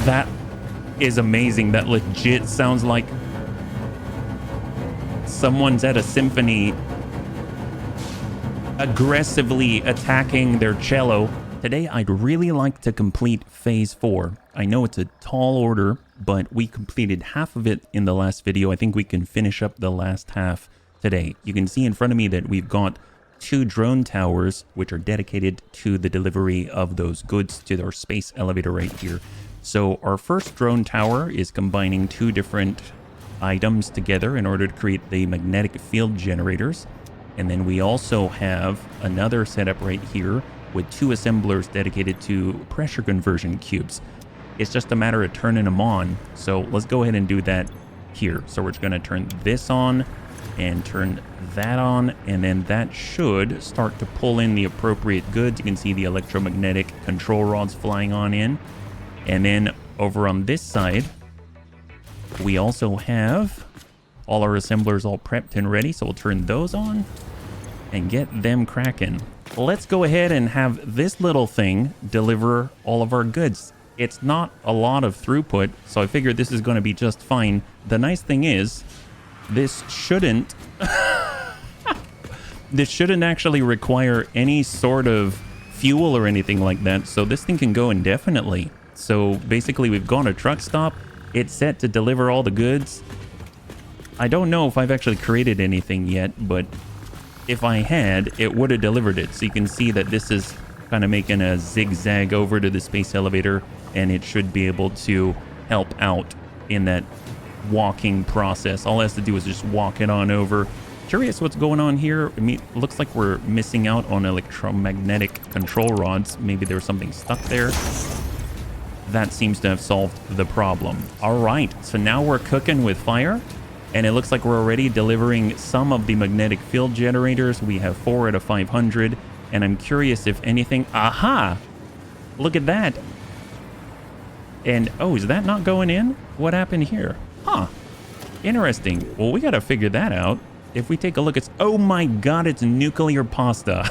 That is amazing. That legit sounds like someone's at a symphony aggressively attacking their cello. Today, I'd really like to complete phase 4. I know it's a tall order, but we completed half of it in the last video. I think we can finish up the last half today. You can see in front of me that we've got 2 drone towers, which are dedicated to the delivery of those goods to our space elevator right here. So our first drone tower is combining 2 different items together in order to create the magnetic field generators. And then we also have another setup right here with 2 assemblers dedicated to pressure conversion cubes. It's just a matter of turning them on. So let's go ahead and do that here. So we're just going to turn this on and turn that on, and then that should start to pull in the appropriate goods. You can see the electromagnetic control rods flying on in. And then over on this side, we also have all our assemblers all prepped and ready. So we'll turn those on and get them cracking. Let's go ahead and have this little thing deliver all of our goods. It's not a lot of throughput, so I figured this is going to be just fine. The nice thing is, this shouldn't actually require any sort of fuel or anything like that, so this thing can go indefinitely. So basically, we've gone to a truck stop. It's set to deliver all the goods. I don't know if I've actually created anything yet, but if I had, it would have delivered it. So you can see that this is kind of making a zigzag over to the space elevator, and it should be able to help out in that walking process. All it has to do is just walk it on over. Curious what's going on here. I mean, it looks like we're missing out on electromagnetic control rods. Maybe there's something stuck there. That seems to have solved the problem. All right, so now we're cooking with fire. And it looks like we're already delivering some of the magnetic field generators. We have 4 out of 500. And I'm curious if anything... Aha! Look at that. And, oh, is that not going in? What happened here? Huh. Interesting. Well, we got to figure that out. If we take a look, it's... Oh my god, it's nuclear pasta.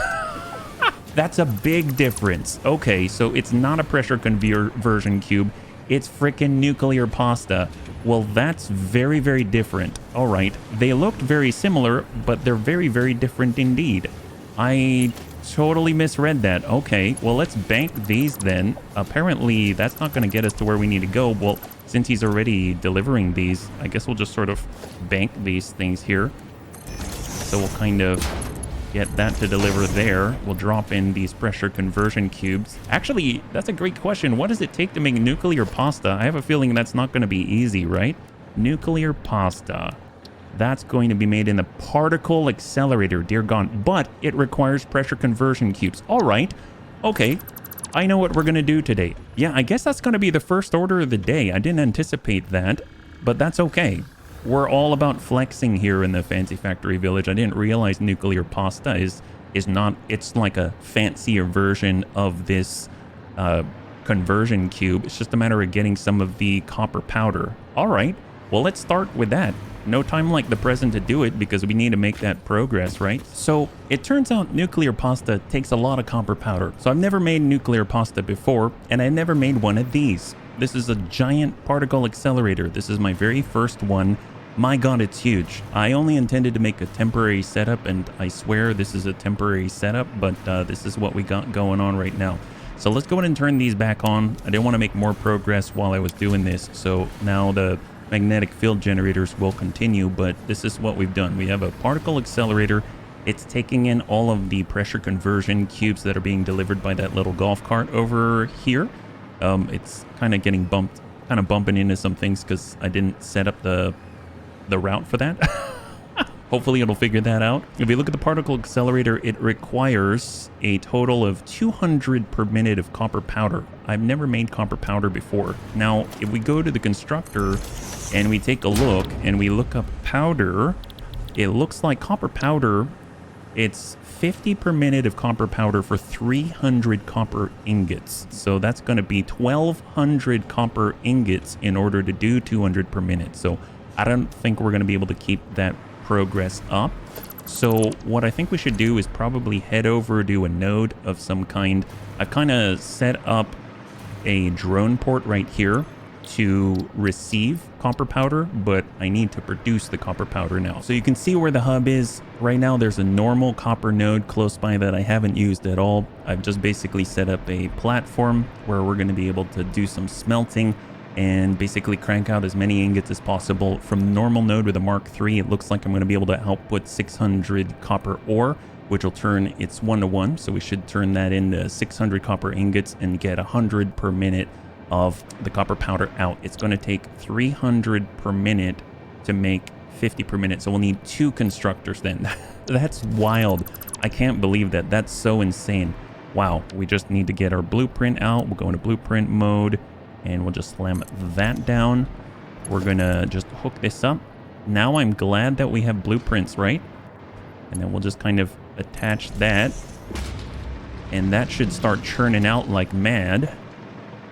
That's a big difference. Okay, so it's not a pressure conversion cube. It's freaking nuclear pasta. Well, that's very, very different. All right. They looked very similar, but they're very, very different indeed. I totally misread that. Okay, well, let's bank these then. Apparently, that's not going to get us to where we need to go. Well, since he's already delivering these, I guess we'll just sort of bank these things here. So we'll kind of get that to deliver there. We'll drop in these pressure conversion cubes. Actually, that's a great question. What does it take to make nuclear pasta? I have a feeling that's not going to be easy, right? Nuclear pasta. That's going to be made in the particle accelerator, dear God. But it requires pressure conversion cubes. All right. Okay. I know what we're going to do today. Yeah, I guess that's going to be the first order of the day. I didn't anticipate that, but that's okay. We're all about flexing here in the Fancy Factory Village. I didn't realize nuclear pasta is not... It's like a fancier version of this conversion cube. It's just a matter of getting some of the copper powder. All right. Well, let's start with that. No time like the present to do it because we need to make that progress, right? So it turns out nuclear pasta takes a lot of copper powder. So I've never made nuclear pasta before, and I never made one of these. This is a giant particle accelerator. This is my very first one. My god, it's huge. I only intended to make a temporary setup, and I swear this is a temporary setup, but this is what we got going on right now. So let's go ahead and turn these back on. I didn't want to make more progress while I was doing this, so now the magnetic field generators will continue, but this is what we've done. We have a particle accelerator. It's taking in all of the pressure conversion cubes that are being delivered by that little golf cart over here. It's kind of getting bumping into some things because I didn't set up the route for that. Hopefully it'll figure that out. If you look at the particle accelerator, it requires a total of 200 per minute of copper powder. I've never made copper powder before. Now, if we go to the constructor and we take a look and we look up powder, it looks like copper powder, it's 50 per minute of copper powder for 300 copper ingots. So that's going to be 1,200 copper ingots in order to do 200 per minute. So I don't think we're going to be able to keep that progress up. So what I think we should do is probably head over to a node of some kind. I've kind of set up a drone port right here. to receive copper powder, but I need to produce the copper powder now. So you can see where the hub is. Right now there's a normal copper node close by that I haven't used at all. I've just basically set up a platform where we're going to be able to do some smelting and basically crank out as many ingots as possible. From the normal node with a Mark III, it looks like I'm going to be able to output 600 copper ore, which will turn its 1-to-1. So we should turn that into 600 copper ingots and get 100 per minute of the copper powder out. It's going to take 300 per minute to make 50 per minute. So we'll need 2 constructors then. That's wild. I can't believe that. That's so insane. Wow. We just need to get our blueprint out. We'll go into blueprint mode and we'll just slam that down. We're going to just hook this up. Now I'm glad that we have blueprints, right? And then we'll just kind of attach that. And that should start churning out like mad.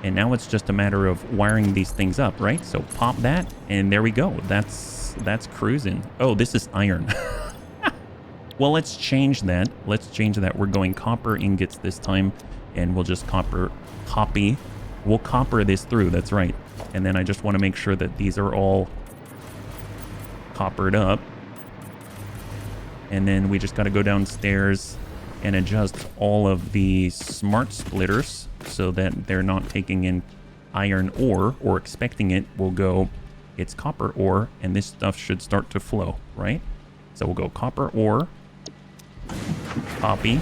And now it's just a matter of wiring these things up, right? So pop that, and there we go. That's cruising. Oh, this is iron. Well, let's change that. Let's change that. We're going copper ingots this time, and we'll just copy. We'll copper this through, that's right. And then I just want to make sure that these are all coppered up. And then we just got to go downstairs and adjust all of the smart splitters so that they're not taking in iron ore or expecting it. We'll go, it's copper ore, and this stuff should start to flow, right? So we'll go copper ore, copy,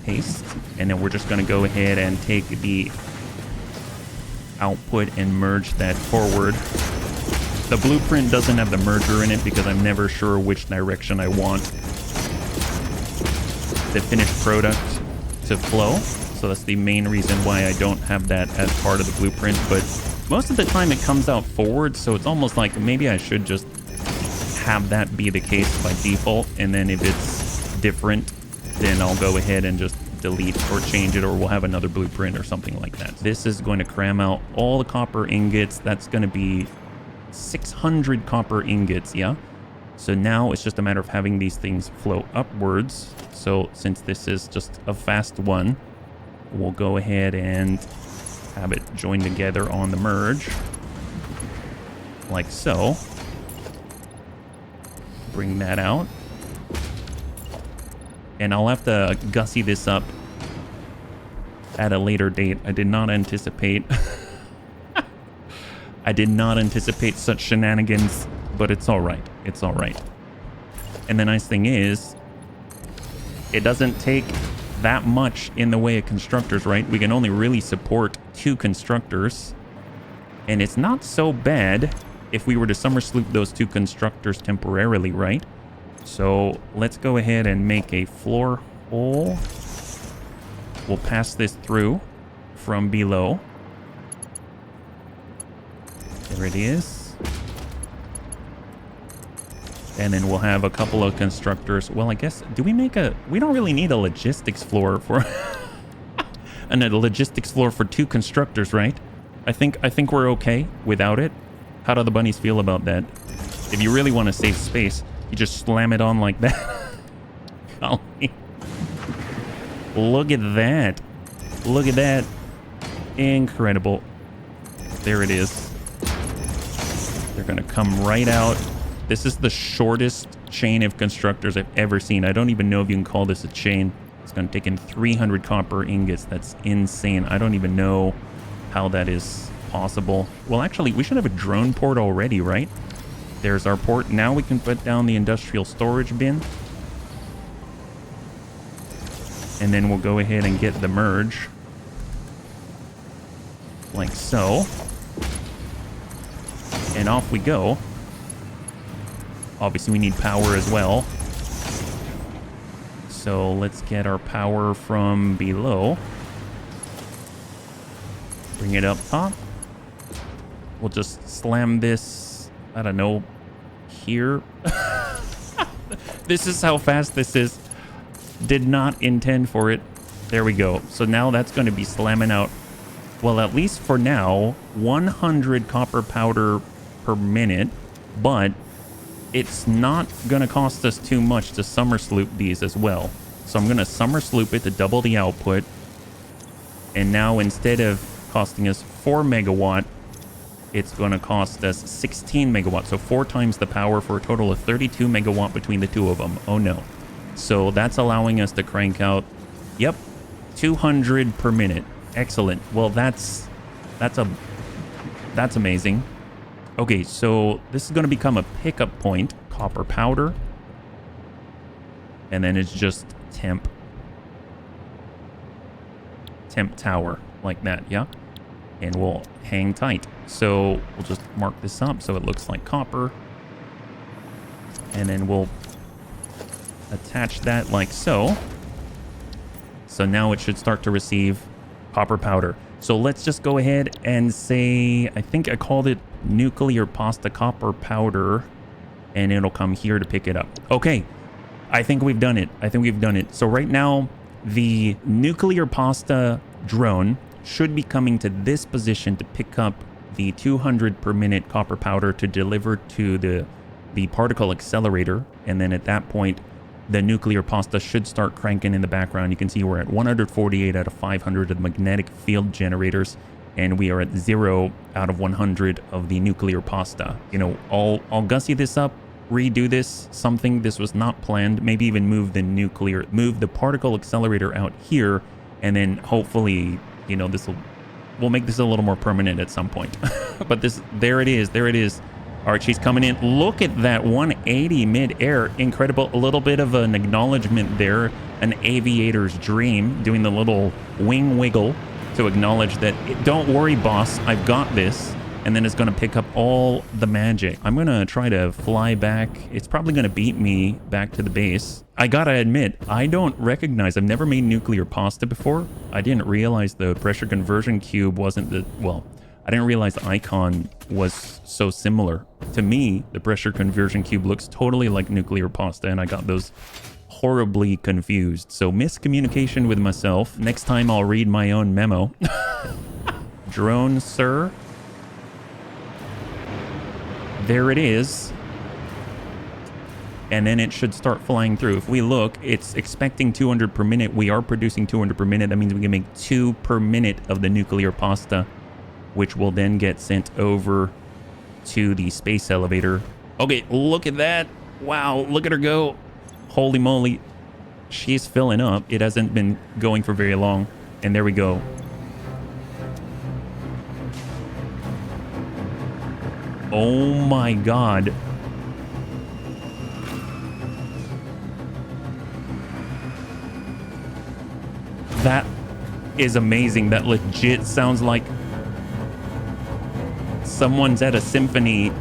paste, and then we're just going to go ahead and take the output and merge that forward. The blueprint doesn't have the merger in it because I'm never sure which direction I want the finished product to flow. So that's the main reason why I don't have that as part of the blueprint. But most of the time it comes out forward, so it's almost like maybe I should just have that be the case by default. And then if it's different, then I'll go ahead and just delete or change it, or we'll have another blueprint or something like that. This is going to cram out all the copper ingots. That's going to be 600 copper ingots, yeah? So now it's just a matter of having these things flow upwards. So since this is just a fast one, we'll go ahead and have it join together on the merge. Like so. Bring that out. And I'll have to gussy this up at a later date. I did not anticipate... I did not anticipate such shenanigans, but it's all right. It's all right. And the nice thing is, it doesn't take that much in the way of constructors, right? We can only really support 2 constructors. And it's not so bad if we were to summer sloop those 2 constructors temporarily, right? So let's go ahead and make a floor hole. We'll pass this through from below. There it is. And then we'll have a couple of constructors. Well, I guess, do we make a... We don't really need a logistics floor for... and a logistics floor for 2 constructors, right? I think we're okay without it. How do the bunnies feel about that? If you really want to save space, you just slam it on like that. Golly. Look at that. Look at that. Incredible. There it is. They're going to come right out. This is the shortest chain of constructors I've ever seen. I don't even know if you can call this a chain. It's going to take in 300 copper ingots. That's insane. I don't even know how that is possible. Well, actually, we should have a drone port already, right? There's our port. Now we can put down the industrial storage bin. And then we'll go ahead and get the merge. Like so. And off we go. Obviously, we need power as well. So let's get our power from below. Bring it up top. We'll just slam this, I don't know, here. This is how fast this is. Did not intend for it. There we go. So now that's going to be slamming out, well, at least for now, 100 copper powder per minute, but it's not gonna cost us too much to summer sloop these as well. So I'm gonna summer sloop it to double the output, and now instead of costing us 4 megawatt, it's going to cost us 16 megawatts. So 4 times the power for a total of 32 megawatt between the two of them. Oh no. So that's allowing us to crank out, yep, 200 per minute. Excellent. Well, that's amazing. Okay, so this is going to become a pickup point. Copper powder. And then it's just temp tower like that, yeah? And we'll hang tight. So we'll just mark this up so it looks like copper. And then we'll attach that like so. So now it should start to receive copper powder. So let's just go ahead and say, I think I called it nuclear pasta copper powder, and it'll come here to pick it up. Okay, I think we've done it. So right now, the nuclear pasta drone should be coming to this position to pick up the 200 per minute copper powder to deliver to the particle accelerator. And then at that point, the nuclear pasta should start cranking in the background. You can see we're at 148 out of 500 of the magnetic field generators, and we are at 0 out of 100 of the nuclear pasta. You know, I'll gussy this up, redo this, something. This was not planned. Maybe even move the particle accelerator out here, and then hopefully, you know, we'll make this a little more permanent at some point. But there it is. All right, she's coming in. Look at that 180 mid-air. Incredible. A little bit of an acknowledgement there. An aviator's dream, doing the little wing wiggle to acknowledge that, don't worry, boss, I've got this. And then it's going to pick up all the magic. I'm going to try to fly back. It's probably going to beat me back to the base. I got to admit, I don't recognize. I've never made nuclear pasta before. I didn't realize the pressure conversion cube wasn't I didn't realize the icon was so similar. To me, the pressure conversion cube looks totally like nuclear pasta, and I got those horribly confused. So miscommunication with myself. Next time I'll read my own memo. Drone, sir. There it is. And then it should start flying through. If we look, it's expecting 200 per minute. We are producing 200 per minute. That means we can make 2 per minute of the nuclear pasta, which will then get sent over to the space elevator. Okay, look at that. Wow, look at her go. Holy moly. She's filling up. It hasn't been going for very long. And there we go. Oh my God. That is amazing. That legit sounds like someone's at a symphony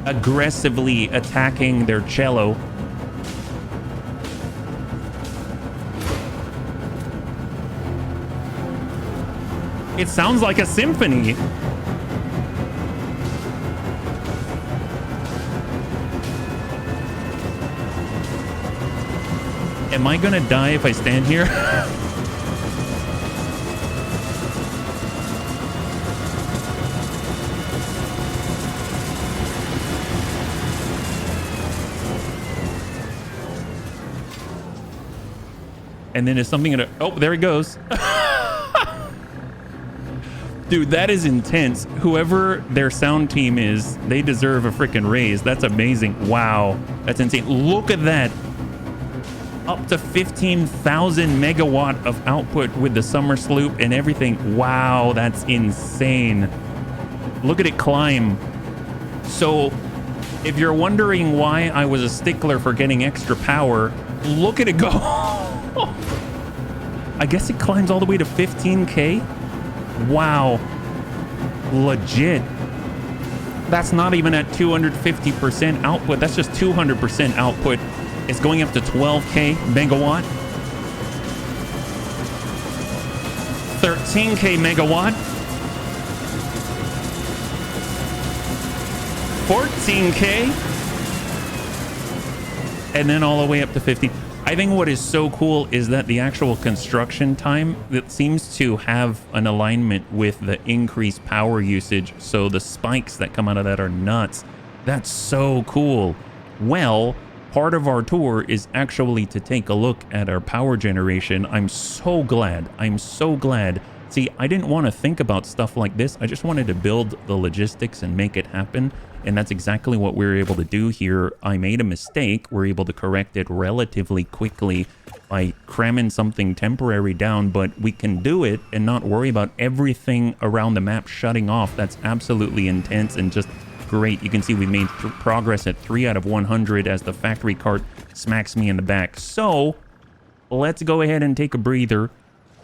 aggressively attacking their cello. It sounds like a symphony. Am I gonna die if I stand here? And then is something gonna... Oh, there it goes. Dude, that is intense. Whoever their sound team is, they deserve a freaking raise. That's amazing. Wow. That's insane. Look at that. Up to 15,000 megawatt of output with the summer sloop and everything. Wow, that's insane. Look at it climb. So if you're wondering why I was a stickler for getting extra power, look at it go. I guess it climbs all the way to 15K. Wow. Legit. That's not even at 250% output. That's just 200% output. It's going up to 12K megawatt. 13K megawatt. 14K. And then all the way up to 50. I think what is so cool is that the actual construction time that seems to have an alignment with the increased power usage. So the spikes that come out of that are nuts. That's so cool. Well, part of our tour is actually to take a look at our power generation. I'm so glad See, I didn't want to think about stuff like this. I just wanted to build the logistics and make it happen. And that's exactly what we were able to do here. I made a mistake. We're able to correct it relatively quickly by cramming something temporary down, but we can do it and not worry about everything around the map shutting off. That's absolutely intense and just great. You can see we made progress at 3 out of 100 as the factory cart smacks me in the back. So let's go ahead and take a breather.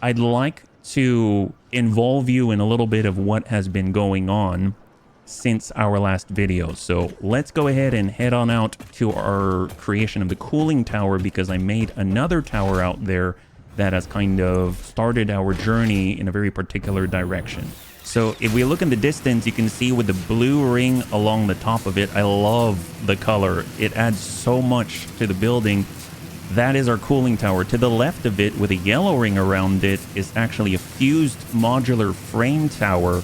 I'd like to involve you in a little bit of what has been going on since our last video. So let's go ahead and head on out to our creation of the cooling tower, because I made another tower out there that has kind of started our journey in a very particular direction. So if we look in the distance, you can see with the blue ring along the top of it, I love the color. It adds so much to the building. That is our cooling tower. To the left of it, with a yellow ring around it, is actually a fused modular frame tower,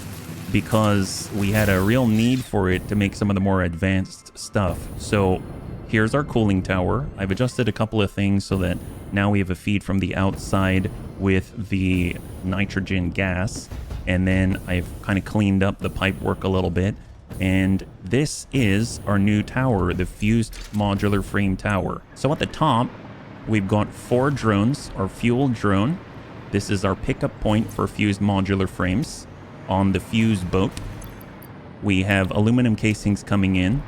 because we had a real need for it to make some of the more advanced stuff. So here's our cooling tower. I've adjusted a couple of things so that now we have a feed from the outside with the nitrogen gas. And then I've kind of cleaned up the pipe work a little bit. And this is our new tower, the fused modular frame tower. So at the top, we've got 4 drones, our fuel drone. This is our pickup point for fused modular frames. On the fused boat, we have aluminum casings coming in,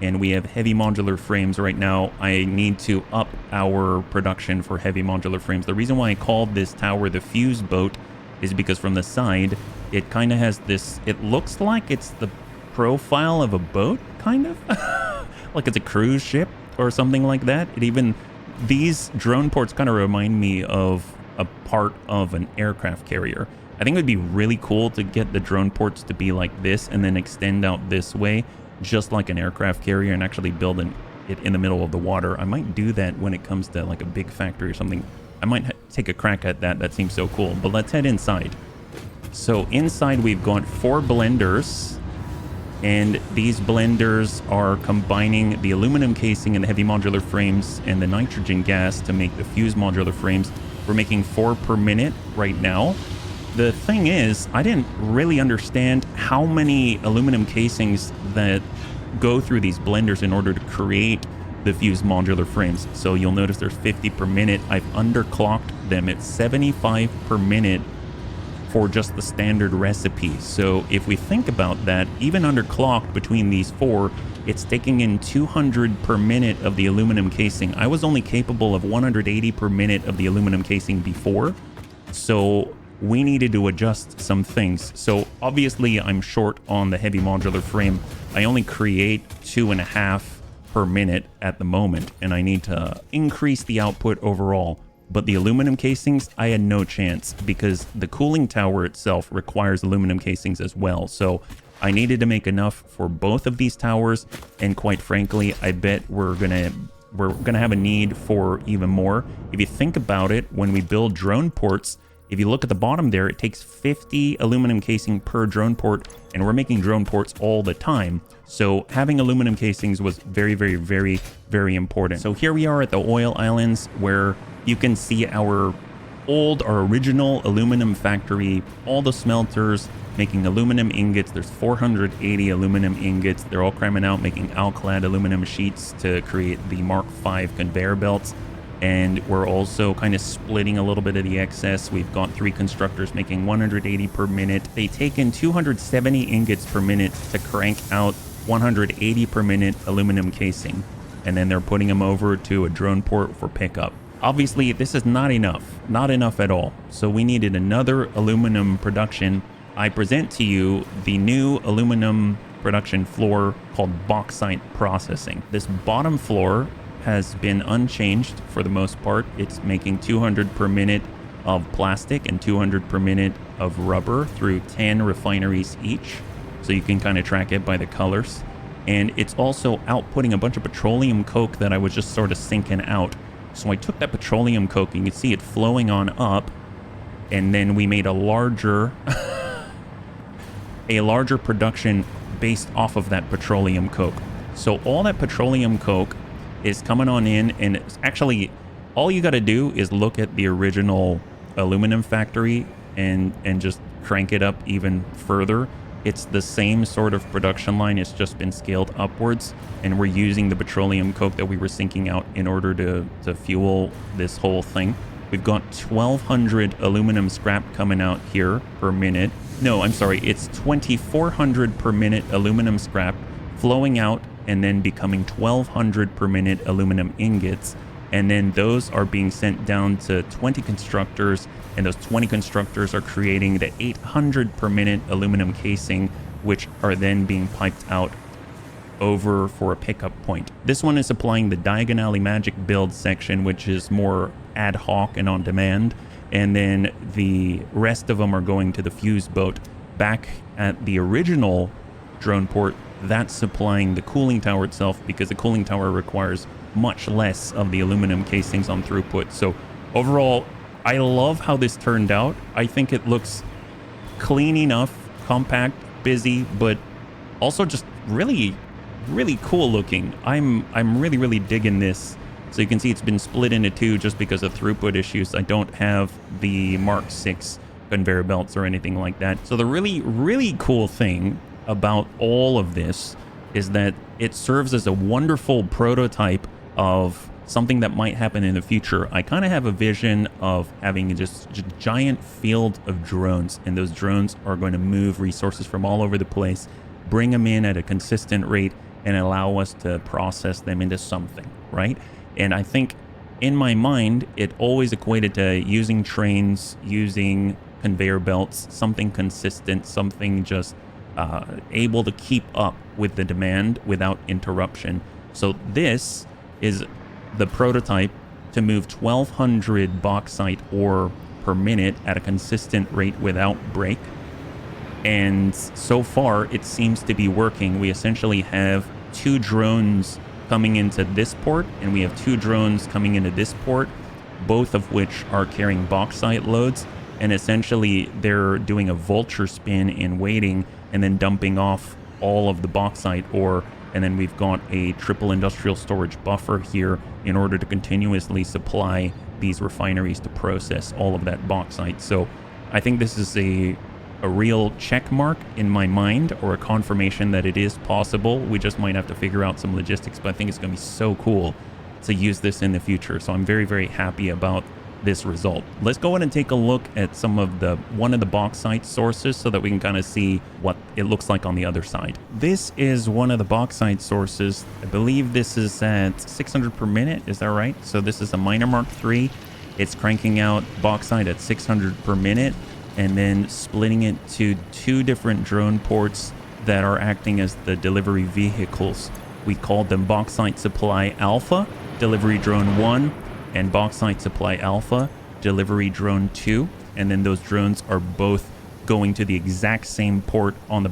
and we have heavy modular frames. Right now, I need to up our production for heavy modular frames. The reason why I called this tower the fused boat is because from the side, it kind of has this, it looks like it's the profile of a boat, kind of. Like it's a cruise ship or something like that. It even, these drone ports kind of remind me of a part of an aircraft carrier. I think it would be really cool to get the drone ports to be like this and then extend out this way, just like an aircraft carrier, and actually build it in the middle of the water. I might do that when it comes to like a big factory or something. I might take a crack at that. That seems so cool. But let's head inside. So inside we've got 4 blenders, and these blenders are combining the aluminum casing and the heavy modular frames and the nitrogen gas to make the fused modular frames. We're making 4 per minute right now. The thing is, I didn't really understand how many aluminum casings that go through these blenders in order to create the fused modular frames. So you'll notice there's 50 per minute. I've underclocked them at 75 per minute for just the standard recipe. So if we think about that, even underclocked between these 4, it's taking in 200 per minute of the aluminum casing. I was only capable of 180 per minute of the aluminum casing before. So we needed to adjust some things. So obviously I'm short on the heavy modular frame. I only create 2.5 per minute at the moment, and I need to increase the output overall. But the aluminum casings, I had no chance, because the cooling tower itself requires aluminum casings as well. So I needed to make enough for both of these towers, and quite frankly, I bet we're gonna have a need for even more. If you think about it, when we build drone ports, if you look at the bottom there, it takes 50 aluminum casing per drone port, and we're making drone ports all the time. So having aluminum casings was very, very, very, very important. So here we are at the oil islands, where you can see our original aluminum factory, all the smelters making aluminum ingots. There's 480 aluminum ingots. They're all cramming out, making alclad aluminum sheets to create the Mark V conveyor belts. And we're also kind of splitting a little bit of the excess. We've got 3 constructors making 180 per minute. They take in 270 ingots per minute to crank out 180 per minute aluminum casing. And then they're putting them over to a drone port for pickup. Obviously, this is not enough at all. So we needed another aluminum production. I present to you the new aluminum production floor called bauxite processing. This bottom floor has been unchanged for the most part. It's making 200 per minute of plastic and 200 per minute of rubber through 10 refineries each. So you can kind of track it by the colors. And it's also outputting a bunch of petroleum coke that I was just sort of sinking out. So I took that petroleum coke, and you can see it flowing on up, and then we made a larger production based off of that petroleum coke. So all that petroleum coke is coming on in, and it's actually all you got to do is look at the original aluminum factory and just crank it up even further. It's the same sort of production line. It's just been scaled upwards, and we're using the petroleum coke that we were sinking out in order to fuel this whole thing. We've got 1,200 aluminum scrap coming out here per minute. No, I'm sorry. It's 2,400 per minute aluminum scrap flowing out and then becoming 1,200 per minute aluminum ingots. And then those are being sent down to 20 constructors, and those 20 constructors are creating the 800 per minute aluminum casing, which are then being piped out over for a pickup point. This one is supplying the Diagonally Magic build section, which is more ad hoc and on demand, and then the rest of them are going to the fuse boat. Back at the original drone port, that's supplying the cooling tower itself, because the cooling tower requires much less of the aluminum casings on throughput. So overall, I love how this turned out. I think it looks clean enough, compact, busy, but also just really cool looking. I'm really digging this. So you can see it's been split into two just because of throughput issues. I don't have the Mark 6 conveyor belts or anything like that. So the really cool thing about all of this is that it serves as a wonderful prototype of something that might happen in the future. I kind of have a vision of having just a giant field of drones, and those drones are going to move resources from all over the place, bring them in at a consistent rate, and allow us to process them into something, right? And I think in my mind, it always equated to using trains, using conveyor belts, something consistent, something just able to keep up with the demand without interruption. So this is the prototype to move 1,200 bauxite ore per minute at a consistent rate without break. And so far, it seems to be working. We essentially have 2 drones coming into this port, and we have 2 drones coming into this port, both of which are carrying bauxite loads. And essentially, they're doing a vulture spin and waiting, and then dumping off all of the bauxite ore. And then we've got a triple industrial storage buffer here in order to continuously supply these refineries to process all of that bauxite. So I think this is a real check mark in my mind, or a confirmation that it is possible. We just might have to figure out some logistics, but I think it's going to be so cool to use this in the future. So I'm very happy about this result. Let's go ahead and take a look at one of the bauxite sources so that we can kind of see what it looks like on the other side. This is one of the bauxite sources. I believe this is at 600 per minute. Is that right? So this is a miner Mark III. It's cranking out bauxite at 600 per minute and then splitting it to 2 different drone ports that are acting as the delivery vehicles. We called them Bauxite Supply Alpha, Delivery Drone 1, and Bauxite Supply Alpha, Delivery Drone 2. And then those drones are both going to the exact same port on the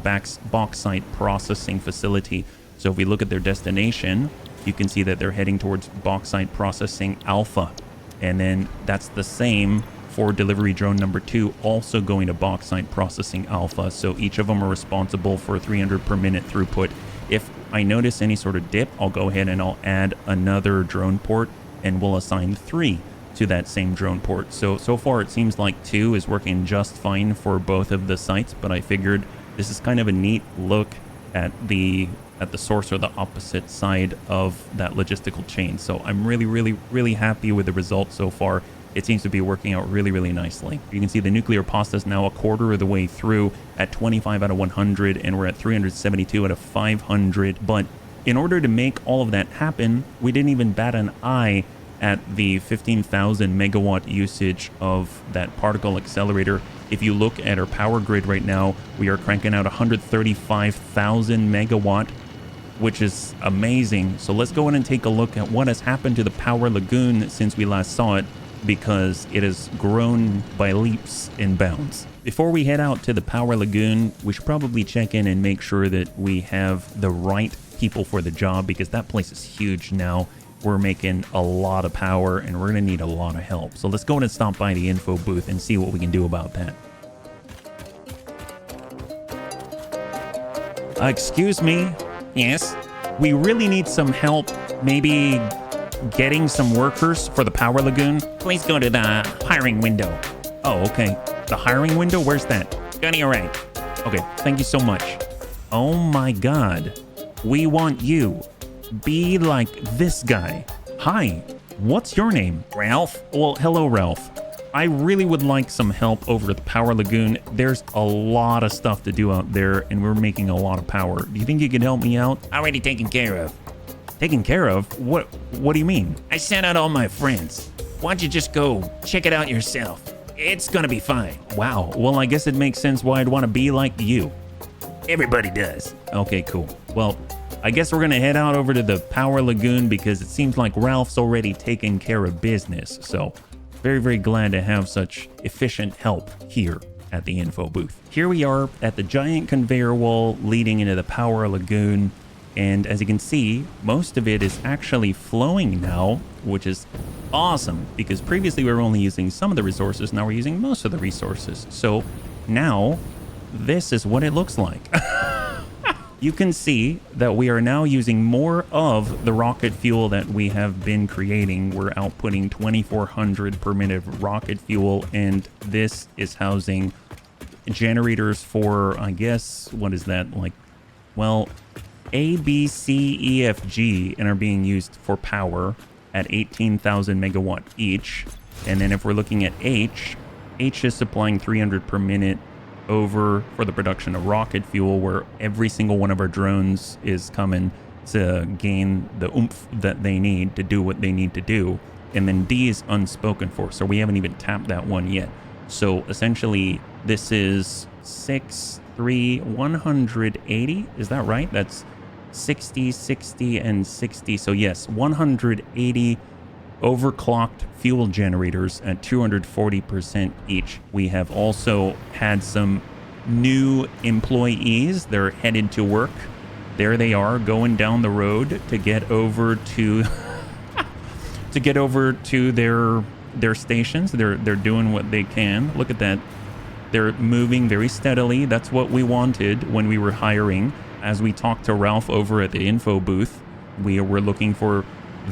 bauxite processing facility. So if we look at their destination, you can see that they're heading towards Bauxite Processing Alpha. And then that's the same for Delivery Drone number 2, also going to Bauxite Processing Alpha. So each of them are responsible for 300 per minute throughput. If I notice any sort of dip, I'll go ahead and I'll add another drone port, and we'll assign 3 to that same drone port. So far it seems like 2 is working just fine for both of the sites, but I figured this is kind of a neat look at the source, or the opposite side of that logistical chain. So I'm really happy with the results so far. It seems to be working out really nicely. You can see the nuclear pasta is now a quarter of the way through at 25 out of 100, and we're at 372 out of 500. But in order to make all of that happen, we didn't even bat an eye at the 15,000 megawatt usage of that particle accelerator. If you look at our power grid right now, we are cranking out 135,000 megawatt, which is amazing. So let's go in and take a look at what has happened to the power lagoon since we last saw it, because it has grown by leaps and bounds. Before we head out to the power lagoon, we should probably check in and make sure that we have the right people for the job, because that place is huge now. We're making a lot of power and we're gonna need a lot of help. So let's go and stop by the info booth and see what we can do about that. Excuse me. Yes? We really need some help. Maybe getting some workers for the power lagoon. Please go to the hiring window. Oh, okay. The hiring window? Where's that? Gunny, all right. Okay, thank you so much. Oh my God. We want you. Be like this guy. Hi, what's your name? Ralph? Well, hello, Ralph. I really would like some help over at the Power Lagoon. There's a lot of stuff to do out there, and we're making a lot of power. Do you think you could help me out? Already taken care of. Taken care of? What do you mean? I sent out all my friends. Why don't you just go check it out yourself? It's gonna be fine. Wow, well, I guess it makes sense why I'd want to be like you. Everybody does. Okay, cool. Well, I guess we're gonna head out over to the Power Lagoon because it seems like Ralph's already taken care of business. So very, very glad to have such efficient help here at the info booth. Here we are at the giant conveyor wall leading into the Power Lagoon. And as you can see, most of it is actually flowing now, which is awesome because previously we were only using some of the resources. Now we're using most of the resources. So now this is what it looks like. You can see that we are now using more of the rocket fuel that we have been creating. We're outputting 2,400 per minute of rocket fuel, and this is housing generators for, I guess, what is that? Like, well, A, B, C, E, F, G, and are being used for power at 18,000 megawatt each. And then if we're looking at H is supplying 300 per minute over for the production of rocket fuel, where every single one of our drones is coming to gain the oomph that they need to do what they need to do. And then D is unspoken for, so we haven't even tapped that one yet. So essentially this is 180, is that right? That's 60, 60, and 60. So yes, 180 overclocked fuel generators at 240% each. We have also had some new employees. They're headed to work. There they are going down the road to get over to their stations. They're doing what they can. Look at that. They're moving very steadily. That's what we wanted when we were hiring. As we talked to Ralph over at the info booth, we were looking for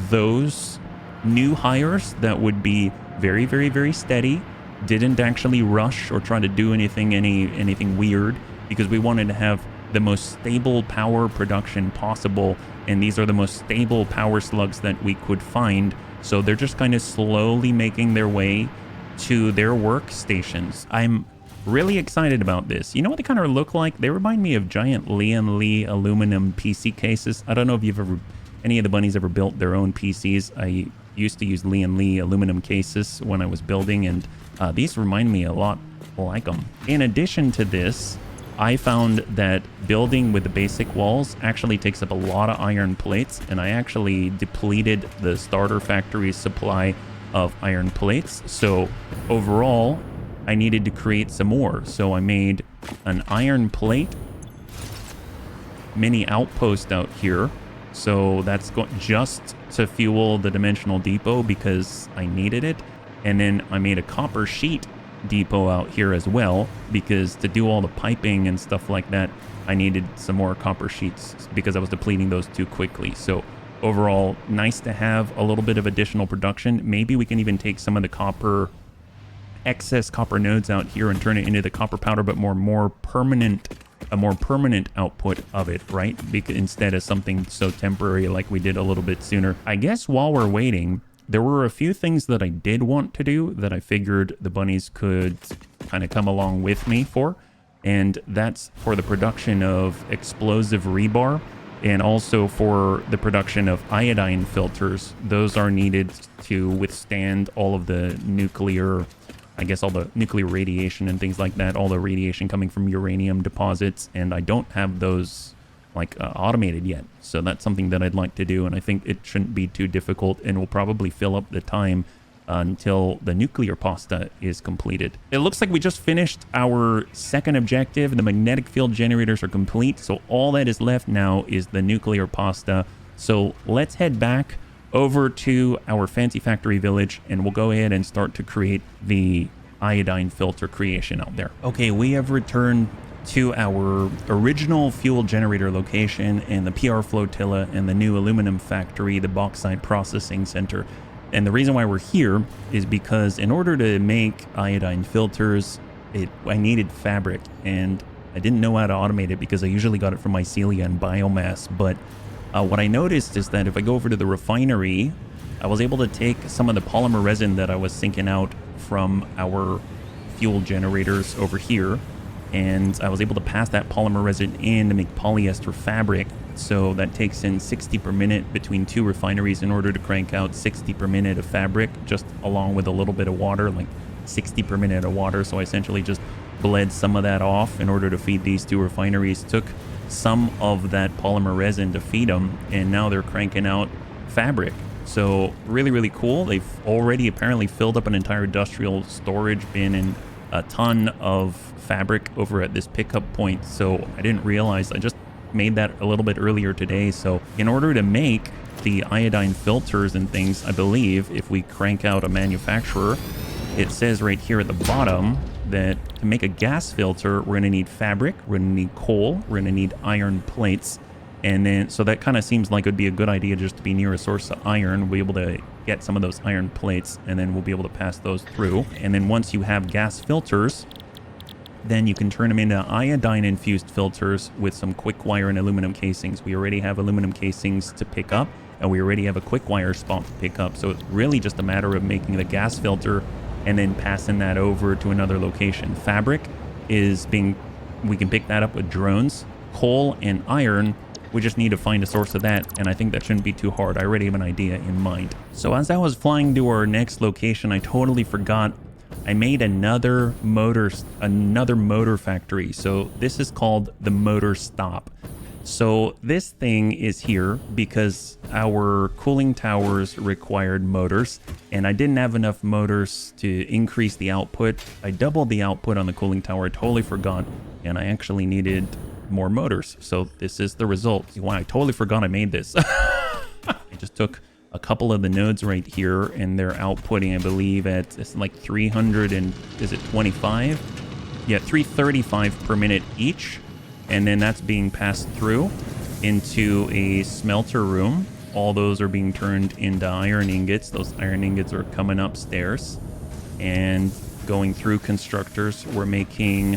those new hires that would be very, very, very steady, didn't actually rush or try to do anything weird, because we wanted to have the most stable power production possible, and these are the most stable power slugs that we could find. So they're just kind of slowly making their way to their workstations. I'm really excited about this. You know what they kind of look like? They remind me of giant Lian Li aluminum PC cases. I don't know if any of the bunnies ever built their own PCs. I used to use Lian Li aluminum cases when I was building, and these remind me a lot like them. In addition to this, I found that building with the basic walls actually takes up a lot of iron plates, and I actually depleted the starter factory's supply of iron plates. So overall, I needed to create some more. So I made an iron plate mini outpost out here. So that's just to fuel the dimensional depot because I needed it. And then I made a copper sheet depot out here as well, because to do all the piping and stuff like that, I needed some more copper sheets because I was depleting those too quickly. So overall, nice to have a little bit of additional production. Maybe we can even take some of the excess copper nodes out here and turn it into the copper powder, but a more permanent output of it, right? Instead of something so temporary like we did a little bit sooner. I guess while we're waiting, there were a few things that I did want to do that I figured the bunnies could kind of come along with me for. And that's for the production of explosive rebar, and also for the production of iodine filters. Those are needed to withstand all of the nuclear, I guess all the nuclear radiation and things like that, all the radiation coming from uranium deposits, and I don't have those automated yet. So that's something that I'd like to do, and I think it shouldn't be too difficult, and will probably fill up the time until the nuclear pasta is completed. It looks like we just finished our second objective. The magnetic field generators are complete, so all that is left now is the nuclear pasta. So let's head back over to our fancy factory village, and we'll go ahead and start to create the iodine filter creation out there. Okay, we have returned to our original fuel generator location and the PR flotilla and the new aluminum factory, the bauxite processing center. And the reason why we're here is because in order to make iodine filters, I needed fabric, and I didn't know how to automate it because I usually got it from mycelia and biomass. But what I noticed is that if I go over to the refinery, I was able to take some of the polymer resin that I was sinking out from our fuel generators over here, and I was able to pass that polymer resin in to make polyester fabric. So that takes in 60 per minute between two refineries in order to crank out 60 per minute of fabric, just along with a little bit of water, like 60 per minute of water. So I essentially just bled some of that off in order to feed these two refineries, took some of that polymer resin to feed them, and now they're cranking out fabric. So really, really cool. They've already apparently filled up an entire industrial storage bin and a ton of fabric over at this pickup point. So I didn't realize, I just made that a little bit earlier today. So in order to make the iodine filters and things, I believe if we crank out a manufacturer, it says right here at the bottom that to make a gas filter, we're going to need fabric, we're going to need coal, we're going to need iron plates. And then, so that kind of seems like it would be a good idea just to be near a source of iron. We'll be able to get some of those iron plates, and then we'll be able to pass those through. And then once you have gas filters, then you can turn them into iodine-infused filters with some quick wire and aluminum casings. We already have aluminum casings to pick up, and we already have a quick wire spot to pick up. So it's really just a matter of making the gas filter and then passing that over to another location. Fabric is we can pick that up with drones. Coal and iron, we just need to find a source of that, and I think that shouldn't be too hard. I already have an idea in mind. So as I was flying to our next location, I totally forgot I made another motor factory. So this is called the motor stop. So this thing is here because our cooling towers required motors, and I didn't have enough motors to increase the output. I doubled the output on the cooling tower. I totally forgot, and I actually needed more motors. So this is the result. Wow, I totally forgot I made this. I just took a couple of the nodes right here, and they're outputting, I believe, at it's like 300 and is it 25? Yeah, 335 per minute each. And then that's being passed through into a smelter room. All those are being turned into iron ingots. Those iron ingots are coming upstairs and going through constructors. We're making,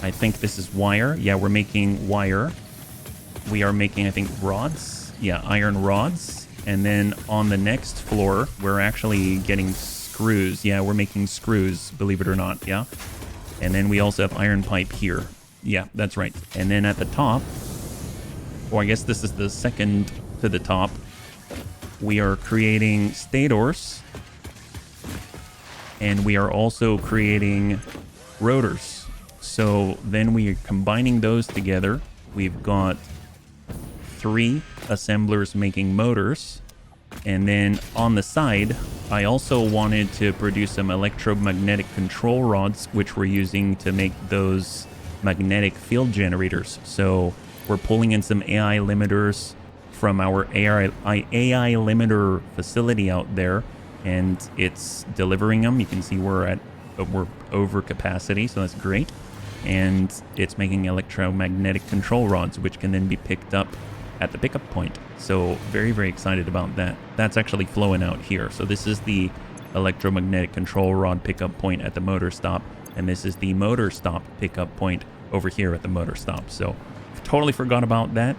I think this is wire. Yeah, we're making wire. We are making, I think, rods. Yeah, iron rods. And then on the next floor, we're actually getting screws. Yeah, we're making screws, believe it or not. Yeah. And then we also have iron pipe here. Yeah, that's right. And then at the top, or I guess this is the second to the top, we are creating stators. And we are also creating rotors. So then we are combining those together. We've got 3 assemblers making motors. And then on the side, I also wanted to produce some electromagnetic control rods, which we're using to make those magnetic field generators. So we're pulling in some AI limiters from our AI limiter facility out there, and it's delivering them. You can see we're over capacity, so that's great. And it's making electromagnetic control rods, which can then be picked up at the pickup point. So very, very excited about that. That's actually flowing out here. So this is the electromagnetic control rod pickup point at the motor stop, and this is the motor stop pickup point over here at the motor stop. So totally forgot about that.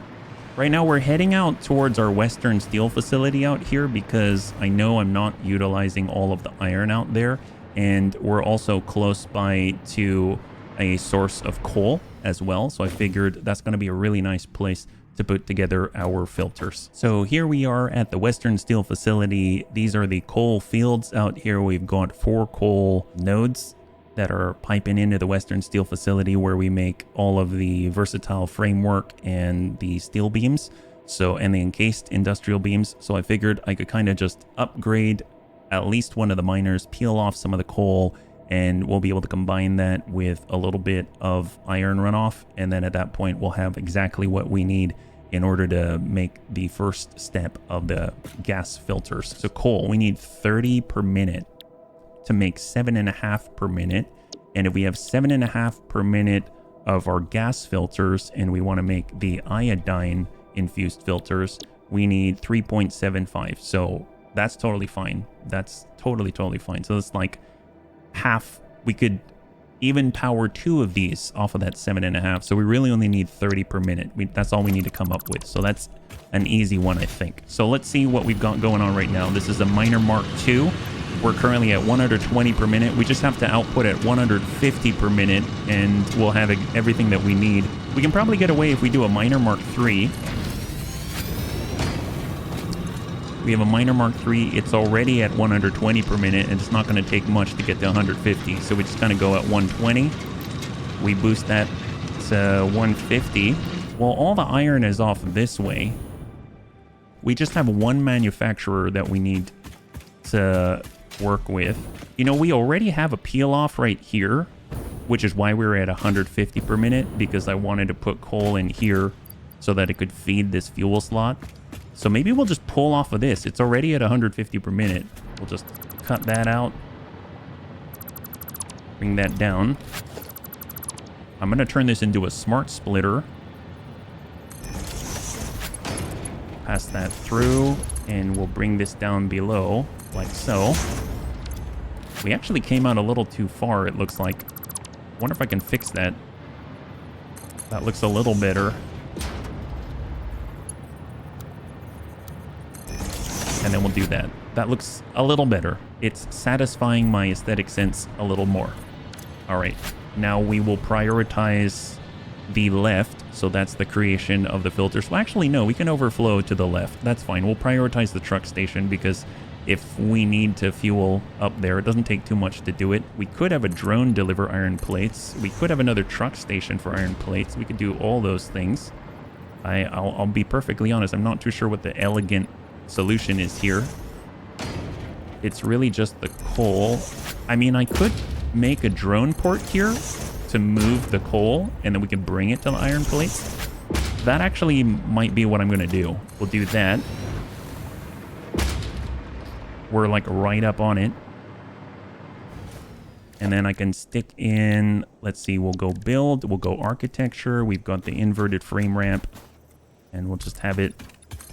Right now we're heading out towards our Western Steel facility out here because I know I'm not utilizing all of the iron out there, and we're also close by to a source of coal as well. So I figured that's going to be a really nice place to put together our filters. So here we are at the Western Steel facility. These are the coal fields out here. We've got 4 coal nodes that are piping into the Western Steel facility where we make all of the versatile framework and the steel beams. So, and the encased industrial beams. So I figured I could kind of just upgrade at least one of the miners, peel off some of the coal, and we'll be able to combine that with a little bit of iron runoff. And then at that point, we'll have exactly what we need in order to make the first step of the gas filters. So coal, we need 30 per minute to make 7.5 per minute. And if we have 7.5 per minute of our gas filters and we want to make the iodine infused filters, we need 3.75. So that's totally fine. That's totally fine. So it's like half. We could even power 2 of these off of that 7.5. So we really only need 30 per minute. That's all we need to come up with. So that's an easy one, I think. So let's see what we've got going on right now. This is a miner Mark II. We're currently at 120 per minute. We just have to output at 150 per minute, and we'll have everything that we need. We can probably get away if we do a miner Mark III. We have a miner Mark III. It's already at 120 per minute, and it's not going to take much to get to 150. So we just kind of go at 120. We boost that to 150. Well, all the iron is off this way. We just have one manufacturer that we need to work with. You know, we already have a peel off right here, which is why we were at 150 per minute, because I wanted to put coal in here so that it could feed this fuel slot. So maybe we'll just pull off of this. It's already at 150 per minute. We'll just cut that out. Bring that down. I'm going to turn this into a smart splitter. Pass that through, and we'll bring this down below, like so. We actually came out a little too far, it looks like. Wonder if I can fix that. That looks a little better. And then we'll do that. That looks a little better. It's satisfying my aesthetic sense a little more. All right, now we will prioritize the left. So that's the creation of the filters. Well, actually, no, we can overflow to the left. That's fine. We'll prioritize the truck station because if we need to fuel up there, it doesn't take too much to do it. We could have a drone deliver iron plates. We could have another truck station for iron plates. We could do all those things. I'll be perfectly honest. I'm not too sure what the elegant solution is here. It's really just the coal. I mean, I could make a drone port here to move the coal, and then we can bring it to the iron plates. That actually might be what I'm going to do. We'll do that. We're like right up on it. And then I can stick in, let's see, we'll go build, we'll go architecture. We've got the inverted frame ramp, and we'll just have it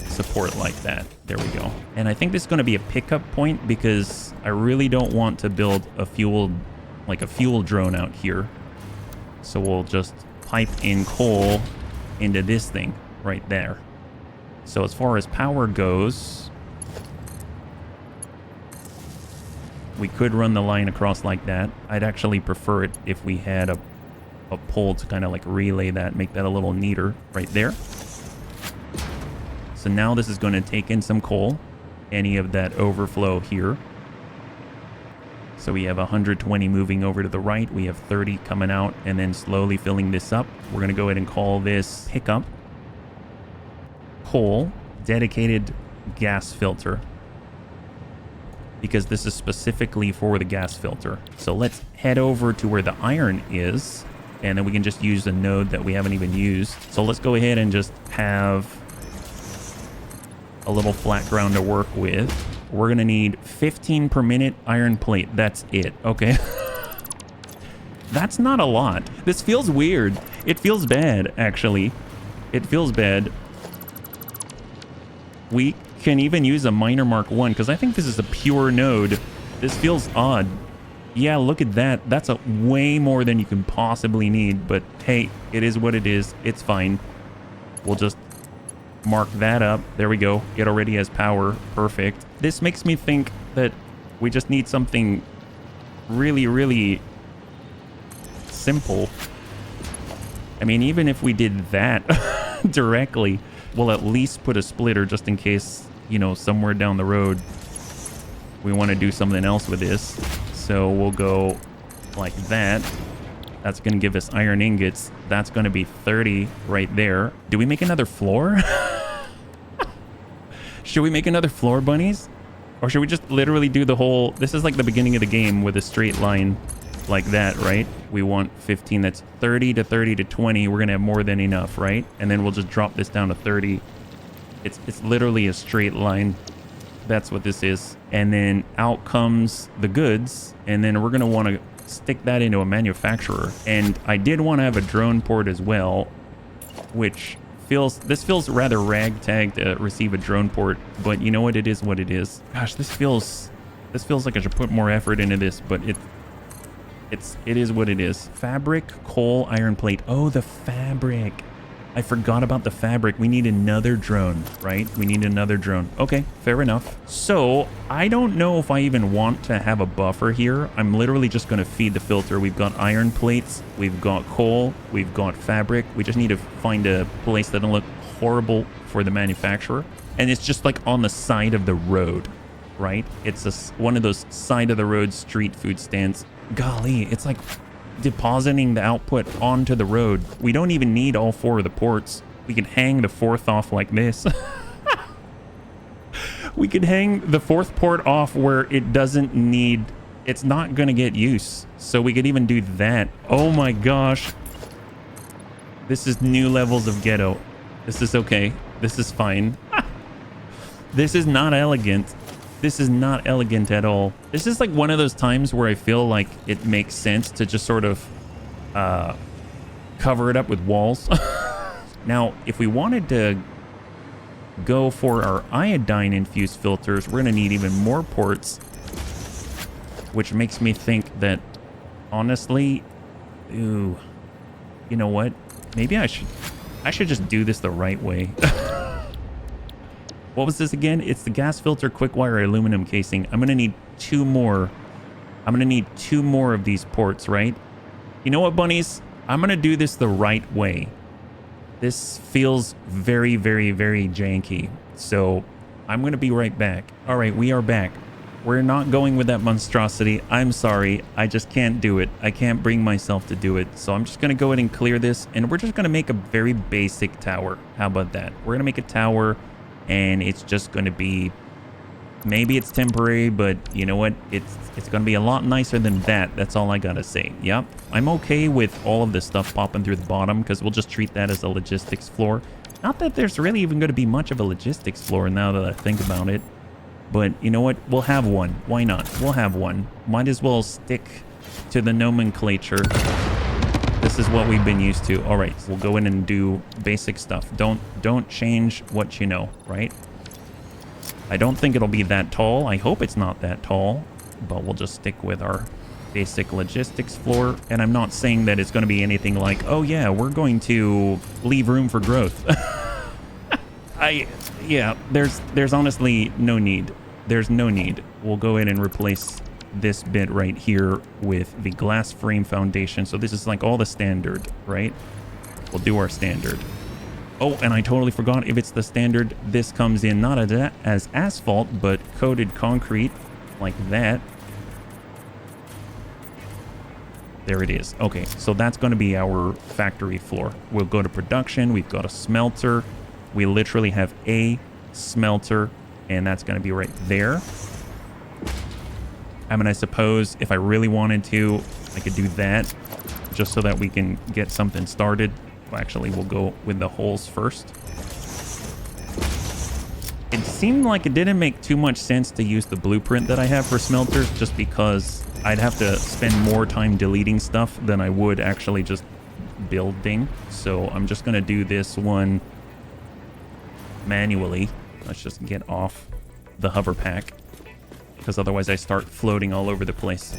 support like that. There we go. And I think this is going to be a pickup point because I really don't want to build a fuel drone out here. So we'll just pipe in coal into this thing right there. So as far as power goes, we could run the line across like that. I'd actually prefer it if we had a pole to kind of like relay that, make that a little neater right there. So now this is going to take in some coal, any of that overflow here. So we have 120 moving over to the right. We have 30 coming out and then slowly filling this up. We're going to go ahead and call this pickup coal dedicated gas filter, because this is specifically for the gas filter. So let's head over to where the iron is, and then we can just use a node that we haven't even used. So let's go ahead and just have a little flat ground to work with. We're going to need 15 per minute iron plate. That's it. Okay. That's not a lot. This feels weird. It feels bad, actually. It feels bad. We can even use a miner Mark I because I think this is a pure node. This feels odd. Yeah, look at that. That's a way more than you can possibly need. But hey, it is what it is. It's fine. We'll just mark that up. There we go. It already has power. Perfect. This makes me think that we just need something really, really simple. I mean, even if we did that directly, we'll at least put a splitter just in case, you know, somewhere down the road we want to do something else with this. So we'll go like that. That's going to give us iron ingots. That's going to be 30 right there. Do we make another floor? Should we make another floor, bunnies? Or should we just literally do the whole... This is like the beginning of the game with a straight line like that, right? We want 15. That's 30 to 30 to 20. We're going to have more than enough, right? And then we'll just drop this down to 30. It's literally a straight line. That's what this is. And then out comes the goods. And then we're going to want to stick that into a manufacturer. And I did want to have a drone port as well, which feels rather ragtag to receive a drone port, but you know what, it is what it is. Gosh, this feels like I should put more effort into this, but It is what it is. Fabric, coal, iron plate. Oh, the fabric. I forgot about the fabric. We need another drone, right? We need another drone. Okay, fair enough. So I don't know if I even want to have a buffer here. I'm literally just going to feed the filter. We've got iron plates. We've got coal. We've got fabric. We just need to find a place that doesn't look horrible for the manufacturer. And it's just like on the side of the road, right? It's one of those side of the road street food stands. Golly, it's like depositing the output onto the road. We don't even need all 4 of the ports. We could hang the 4th off like this. We could hang the 4th port off where it doesn't need, it's not going to get use. So we could even do that. Oh my gosh. This is new levels of ghetto. This is okay. This is fine. This is not elegant. This is not elegant at all. This is like one of those times where I feel like it makes sense to just sort of cover it up with walls. Now, if we wanted to go for our iodine infused filters, we're going to need even more ports, which makes me think that honestly, ooh, you know what? Maybe I should just do this the right way. What was this again? It's the gas filter quick wire aluminum casing. I'm going to need 2 more. I'm going to need 2 more of these ports, right? You know what, bunnies? I'm going to do this the right way. This feels very, very, very janky. So I'm going to be right back. All right, we are back. We're not going with that monstrosity. I'm sorry. I just can't do it. I can't bring myself to do it. So I'm just going to go ahead and clear this. And we're just going to make a very basic tower. How about that? We're going to make a tower. And it's just going to be, maybe it's temporary, but you know what? It's going to be a lot nicer than that. That's all I got to say. Yep. I'm okay with all of this stuff popping through the bottom because we'll just treat that as a logistics floor. Not that there's really even going to be much of a logistics floor now that I think about it. But you know what? We'll have one. Why not? We'll have one. Might as well stick to the nomenclature. This is what we've been used to. All right, so we'll go in and do basic stuff. Don't change what you know, right? I don't think it'll be that tall. I hope it's not that tall, but we'll just stick with our basic logistics floor. And I'm not saying that it's going to be anything like, oh yeah, we're going to leave room for growth. Yeah, there's honestly no need. There's no need. We'll go in and replace this bit right here with the glass frame foundation. So this is like all the standard, right? We'll do our standard. Oh, and I totally forgot, if it's the standard, this comes in not as asphalt, but coated concrete like that. There it is. Okay, so that's going to be our factory floor. We'll go to production. We've got a smelter. We literally have a smelter, and that's going to be right there. I mean, I suppose if I really wanted to, I could do that just so that we can get something started. Well, actually, we'll go with the holes first. It seemed like it didn't make too much sense to use the blueprint that I have for smelters just because I'd have to spend more time deleting stuff than I would actually just building. So I'm just going to do this one manually. Let's just get off the hover pack, because otherwise I start floating all over the place.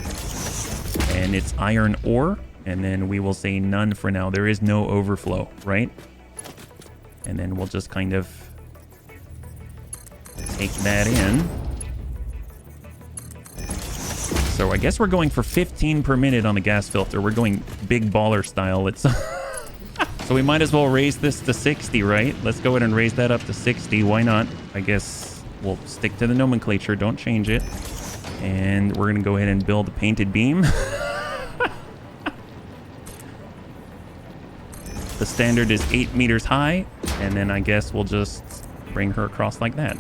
And it's iron ore, and then we will say none for now. There is no overflow, right? And then we'll just kind of take that in. So I guess we're going for 15 per minute on the gas filter. We're going big baller style. It's so we might as well raise this to 60, right? Let's go ahead and raise that up to 60. Why not? I guess we'll stick to the nomenclature. Don't change it. And we're going to go ahead and build a painted beam. The standard is 8 meters high. And then I guess we'll just bring her across like that.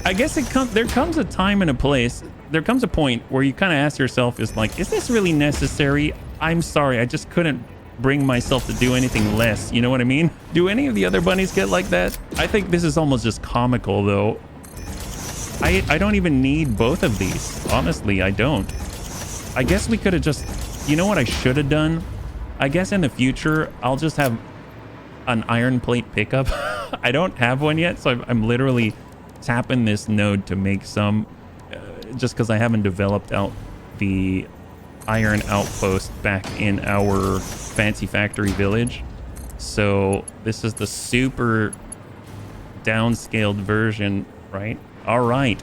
I guess there comes a time and a place. There comes a point where you kind of ask yourself, is this really necessary? I'm sorry, I just couldn't bring myself to do anything less. You know what I mean? Do any of the other bunnies get like that? I think this is almost just comical, though. I don't even need both of these. Honestly, I don't. I guess we could have just... You know what I should have done? I guess in the future, I'll just have an iron plate pickup. I don't have one yet, so I'm literally tapping this node to make some. just because I haven't developed out the iron outpost back in our fancy factory village. So this is the super downscaled version, right? All right.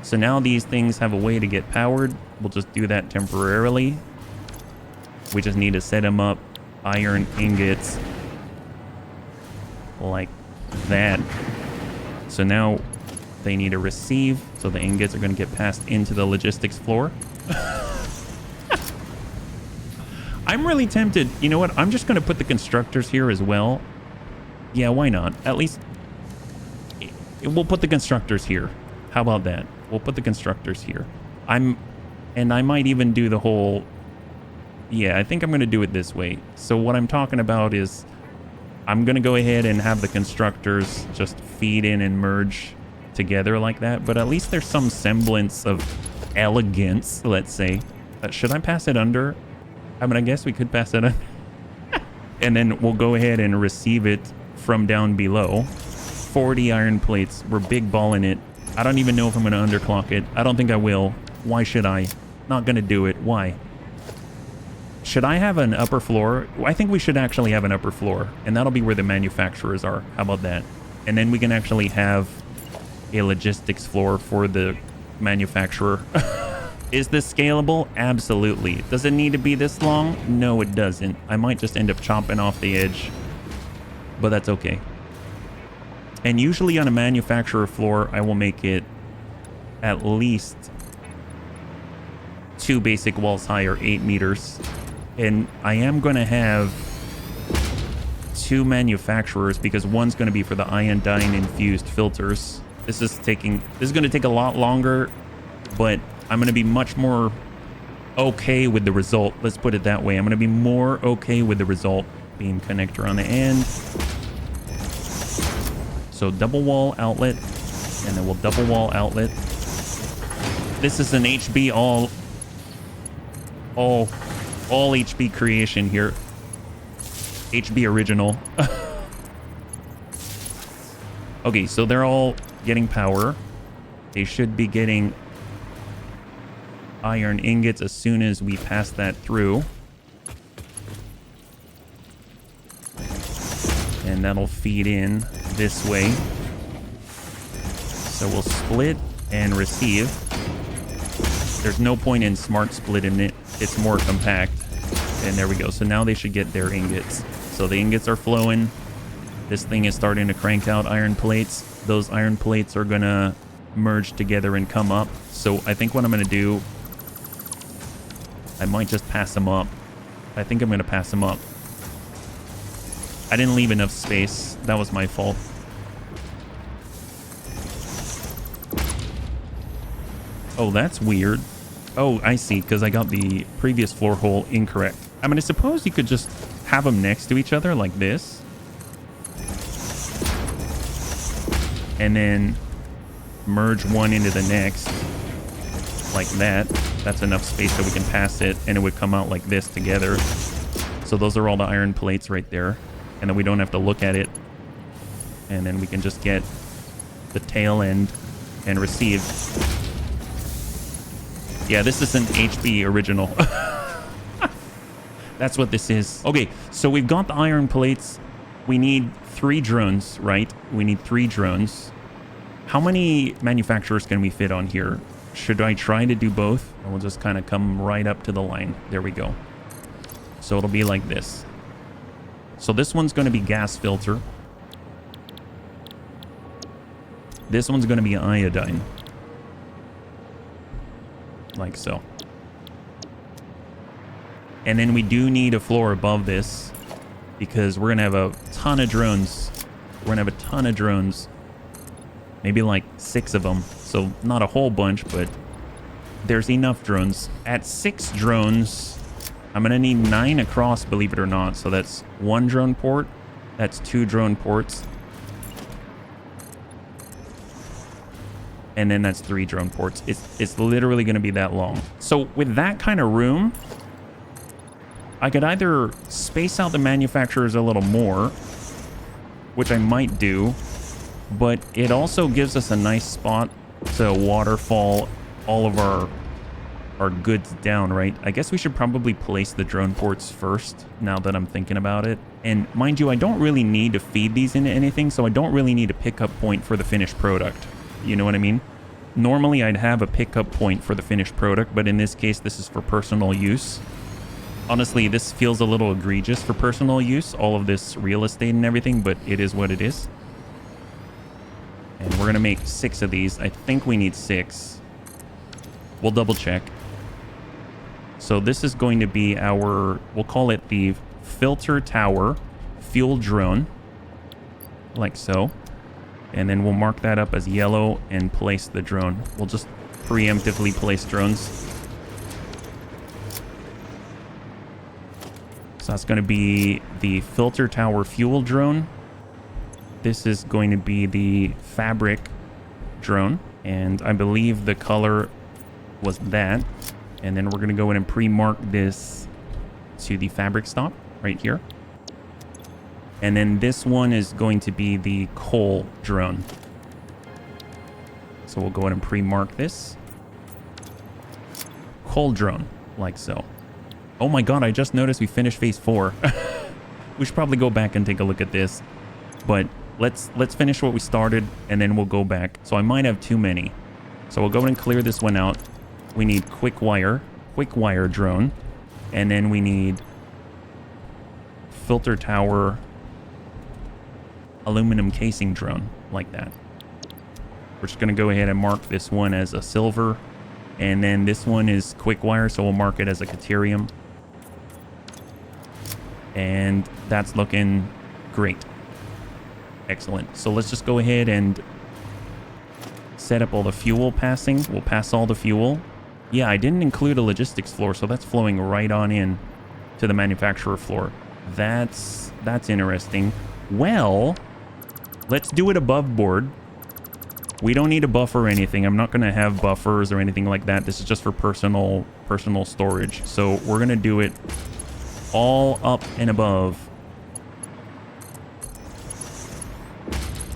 So now these things have a way to get powered. We'll just do that temporarily. We just need to set them up iron ingots like that. So now they need to receive. So the ingots are going to get passed into the logistics floor. I'm really tempted. You know what? I'm just going to put the constructors here as well. Yeah, why not? At least we'll put the constructors here. How about that? We'll put the constructors here. And I might even do the whole... Yeah, I think I'm going to do it this way. So what I'm talking about is I'm going to go ahead and have the constructors just feed in and merge together like that. But at least there's some semblance of elegance, let's say. Should I pass it under? I mean, I guess we could pass it under. And then we'll go ahead and receive it from down below. 40 iron plates. We're big balling it. I don't even know if I'm going to underclock it. I don't think I will. Why should I? Not going to do it. Why? Should I have an upper floor? I think we should actually have an upper floor. And that'll be where the manufacturers are. How about that? And then we can actually have a logistics floor for the manufacturer. Is this scalable? Absolutely. Does it need to be this long? No, it doesn't. I might just end up chopping off the edge. But that's okay. And usually on a manufacturer floor, I will make it at least 2 basic walls high or 8 meters. And I am going to have 2 manufacturers because one's going to be for the iodine infused filters. This is going to take a lot longer, but I'm going to be much more okay with the result. Let's put it that way. I'm going to be more okay with the result. Beam connector on the end. So double wall outlet, and then we'll double wall outlet. This is an HB all HB creation here. HB original. Okay, so they're all getting power. They should be getting iron ingots as soon as we pass that through. And that'll feed in this way. So we'll split and receive. There's no point in smart splitting it. It's more compact. And there we go. So now they should get their ingots. So the ingots are flowing. This thing is starting to crank out iron plates. Those iron plates are going to merge together and come up. So I think what I'm going to do, I might just pass them up. I think I'm going to pass them up. I didn't leave enough space. That was my fault. Oh, that's weird. Oh, I see, because I got the previous floor hole incorrect. I mean, I suppose you could just have them next to each other like this. And then merge one into the next like that. That's enough space that we can pass it, and it would come out like this together. So those are all the iron plates right there. And then we don't have to look at it. And then we can just get the tail end and receive. Yeah, this is an HB original. That's what this is. Okay, so we've got the iron plates. We need 3 drones, right? We need 3 drones. How many manufacturers can we fit on here? Should I try to do both? And we'll just kind of come right up to the line. There we go. So it'll be like this. So this one's going to be gas filter. This one's going to be iodine. Like so. And then we do need a floor above this because we're going to have a ton of drones. We're going to have a ton of drones. Maybe like 6 of them. So not a whole bunch, but there's enough drones. At 6 drones... I'm going to need 9 across, believe it or not. So that's 1 drone port. That's 2 drone ports. And then that's 3 drone ports. It's literally going to be that long. So with that kind of room, I could either space out the manufacturers a little more, which I might do, but it also gives us a nice spot to waterfall all of our goods down, right? I guess we should probably place the drone ports first, now that I'm thinking about it. And mind you, I don't really need to feed these into anything, so I don't really need a pickup point for the finished product. You know what I mean? Normally, I'd have a pickup point for the finished product, but in this case, this is for personal use. Honestly, this feels a little egregious for personal use, all of this real estate and everything, but it is what it is. And we're going to make 6 of these. I think we need 6. We'll double check. So this is going to be our, we'll call it the filter tower fuel drone, like so. And then we'll mark that up as yellow and place the drone. We'll just preemptively place drones. So that's going to be the filter tower fuel drone. This is going to be the fabric drone. And I believe the color was that. And then we're going to go in and pre-mark this to the fabric stop right here. And then this one is going to be the coal drone. So we'll go ahead and pre-mark this. Coal drone, like so. Oh my god, I just noticed we finished phase 4. We should probably go back and take a look at this. But let's finish what we started, and then we'll go back. So I might have too many. So we'll go ahead and clear this one out. We need quick wire drone. And then we need filter tower aluminum casing drone, like that. We're just going to go ahead and mark this one as a silver. And then this one is quick wire, so we'll mark it as a Caterium. And that's looking great. Excellent. So let's just go ahead and set up all the fuel passing. We'll pass all the fuel. Yeah, I didn't include a logistics floor, so that's flowing right on in to the manufacturer floor. That's interesting. Well, let's do it above board. We don't need a buffer or anything. I'm not going to have buffers or anything like that. This is just for personal storage. So we're going to do it all up and above.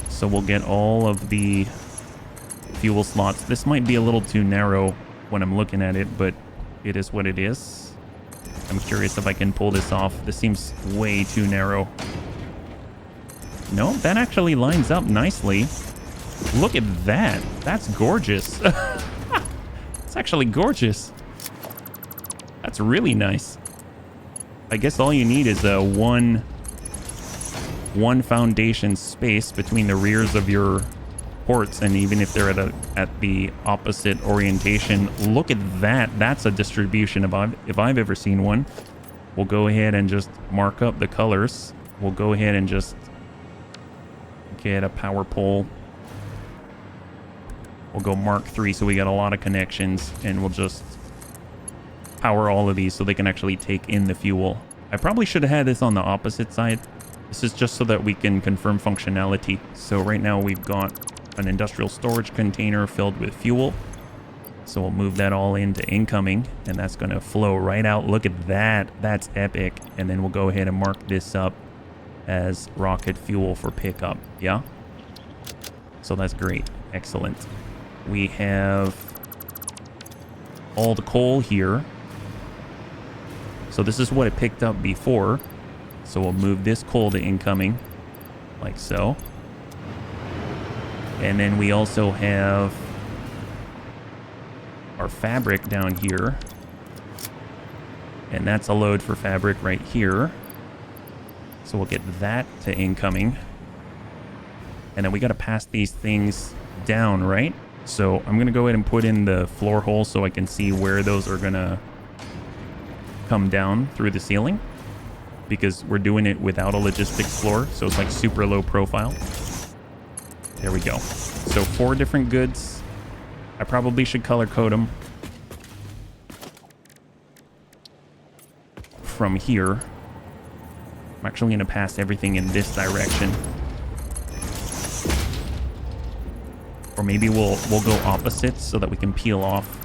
So we'll get all of the fuel slots. This might be a little too narrow when I'm looking at it, but it is what it is. I'm curious if I can pull this off. This seems way too narrow. No, that actually lines up nicely. Look at that. That's gorgeous. It's actually gorgeous. That's really nice. I guess all you need is a one foundation space between the rears of your ports, and even if they're at the opposite orientation. Look at that. That's a distribution if I've ever seen one. We'll go ahead and just mark up the colors. We'll go ahead and just get a power pole. We'll go Mark 3, so we got a lot of connections, and we'll just power all of these so they can actually take in the fuel. I probably should have had this on the opposite side. This is just so that we can confirm functionality. So right now we've got an industrial storage container filled with fuel. So we'll move that all into incoming, and that's going to flow right out. Look at that. That's epic. And then we'll go ahead and mark this up as rocket fuel for pickup. Yeah? So that's great. Excellent. We have all the coal here. So this is what it picked up before. So we'll move this coal to incoming, like so. And then we also have our fabric down here. And that's a load for fabric right here. So we'll get that to incoming. And then we got to pass these things down, right? So I'm going to go ahead and put in the floor hole so I can see where those are going to come down through the ceiling, because we're doing it without a logistics floor, so it's like super low profile. There we go. So 4 different goods. I probably should color code them from here. I'm actually going to pass everything in this direction. Or maybe we'll go opposites so that we can peel off.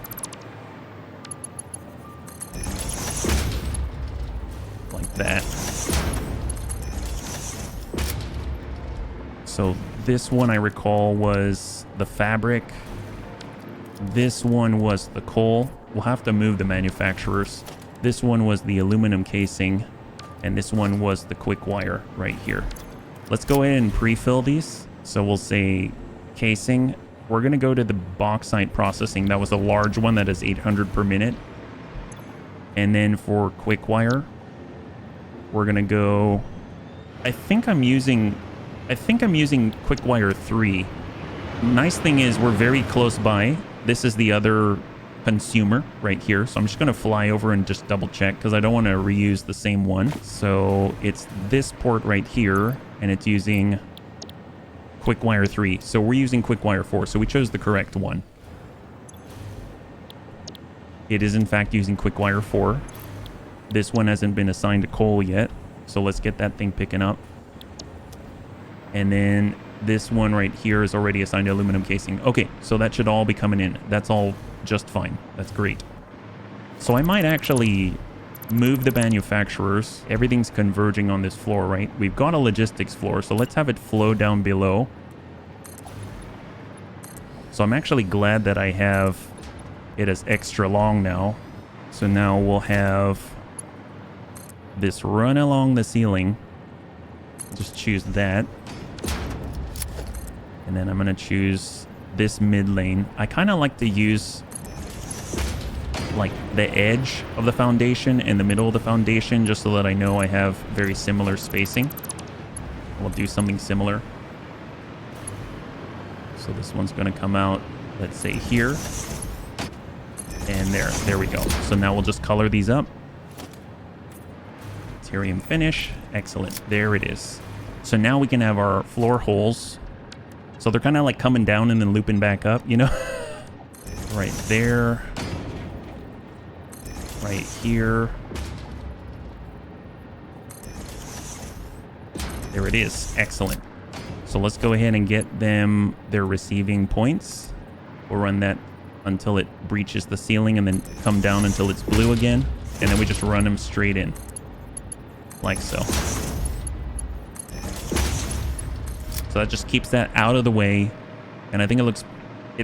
Like that. So this one I recall was the fabric. This one was the coal. We'll have to move the manufacturers. This one was the aluminum casing. And this one was the quick wire right here. Let's go ahead and pre-fill these. So we'll say casing. We're going to go to the bauxite processing. That was a large one that is 800 per minute. And then for quick wire, we're going to go... I think I'm using quick wire 3. Nice thing is we're very close by. This is the other consumer right here. So I'm just going to fly over and just double check because I don't want to reuse the same one. So it's this port right here and it's using quick wire 3. So we're using quick wire 4. So we chose the correct one. It is in fact using quick wire 4. This one hasn't been assigned to coal yet. So let's get that thing picking up. And then this one right here is already assigned to aluminum casing. Okay, so that should all be coming in. That's all just fine. That's great. So I might actually move the manufacturers. Everything's converging on this floor, right? We've got a logistics floor, so let's have it flow down below. So I'm actually glad that I have it as extra long now. So now we'll have this run along the ceiling. Just choose that. And then I'm going to choose this mid lane. I kind of like to use like the edge of the foundation and the middle of the foundation just so that I know I have very similar spacing. We'll do something similar. So this one's going to come out, let's say here. And there we go. So now we'll just color these up. Tyrium finish. Excellent. There it is. So now we can have our floor holes. So they're kind of like coming down and then looping back up, you know? Right there. Right here. There it is. Excellent. So let's go ahead and get them their receiving points. We'll run that until it breaches the ceiling and then come down until it's blue again. And then we just run them straight in. Like so. So that just keeps that out of the way. And I think it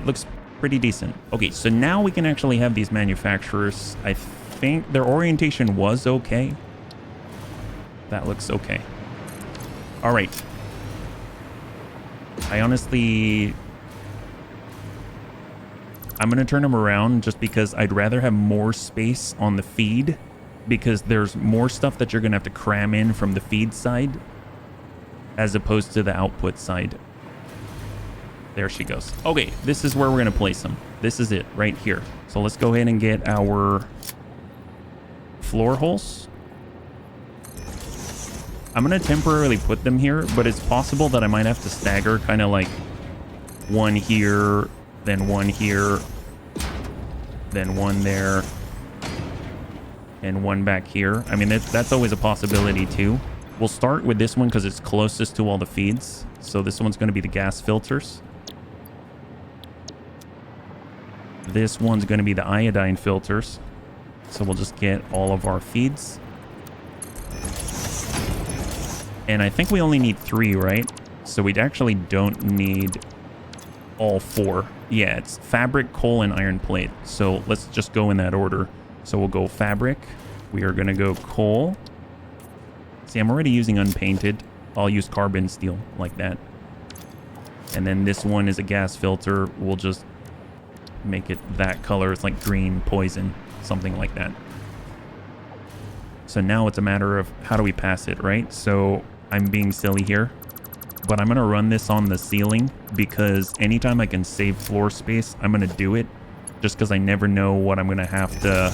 looks pretty decent. Okay, so now we can actually have these manufacturers. I think their orientation was okay. That looks okay. All right. I'm going to turn them around just because I'd rather have more space on the feed because there's more stuff that you're going to have to cram in from the feed side as opposed to the output side. There she goes. Okay, this is where we're going to place them. This is it right here. So let's go ahead and get our floor holes. I'm going to temporarily put them here, but it's possible that I might have to stagger kind of like one here, then one here, then one there, and one back here. I mean, that's always a possibility too. We'll start with this one because it's closest to all the feeds. So this one's going to be the gas filters. This one's going to be the iodine filters. So we'll just get all of our feeds. And I think we only need 3, right? So we actually don't need all 4. Yeah, it's fabric, coal, and iron plate. So let's just go in that order. So we'll go fabric. We are going to go coal. See, I'm already using unpainted. I'll use carbon steel like that. And then this one is a gas filter. We'll just make it that color. It's like green poison, something like that. So now it's a matter of how do we pass it, right? So I'm being silly here, but I'm going to run this on the ceiling because anytime I can save floor space, I'm going to do it just because I never know what I'm going to have to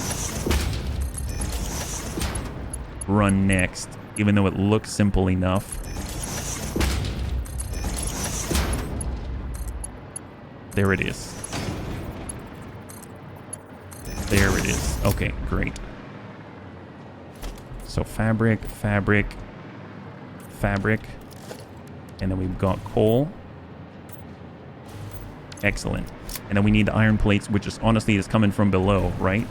run next, even though it looks simple enough. There it is. There it is. Okay, great. So fabric, fabric, fabric, and then we've got coal. Excellent. And then we need the iron plates, which is honestly is coming from below, right?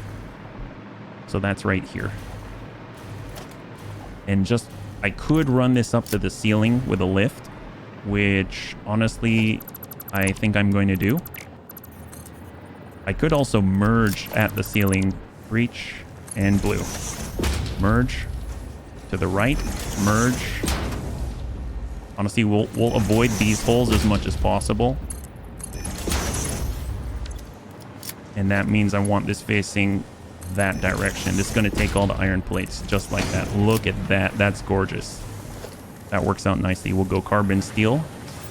So that's right here. And just, I could run this up to the ceiling with a lift, which honestly, I think I'm going to do. I could also merge at the ceiling, breach and blue. Merge to the right, merge. Honestly, we'll avoid these holes as much as possible. And that means I want this facing that direction. This is going to take all the iron plates just like that. Look at that. That's gorgeous. That works out nicely. We'll go carbon steel.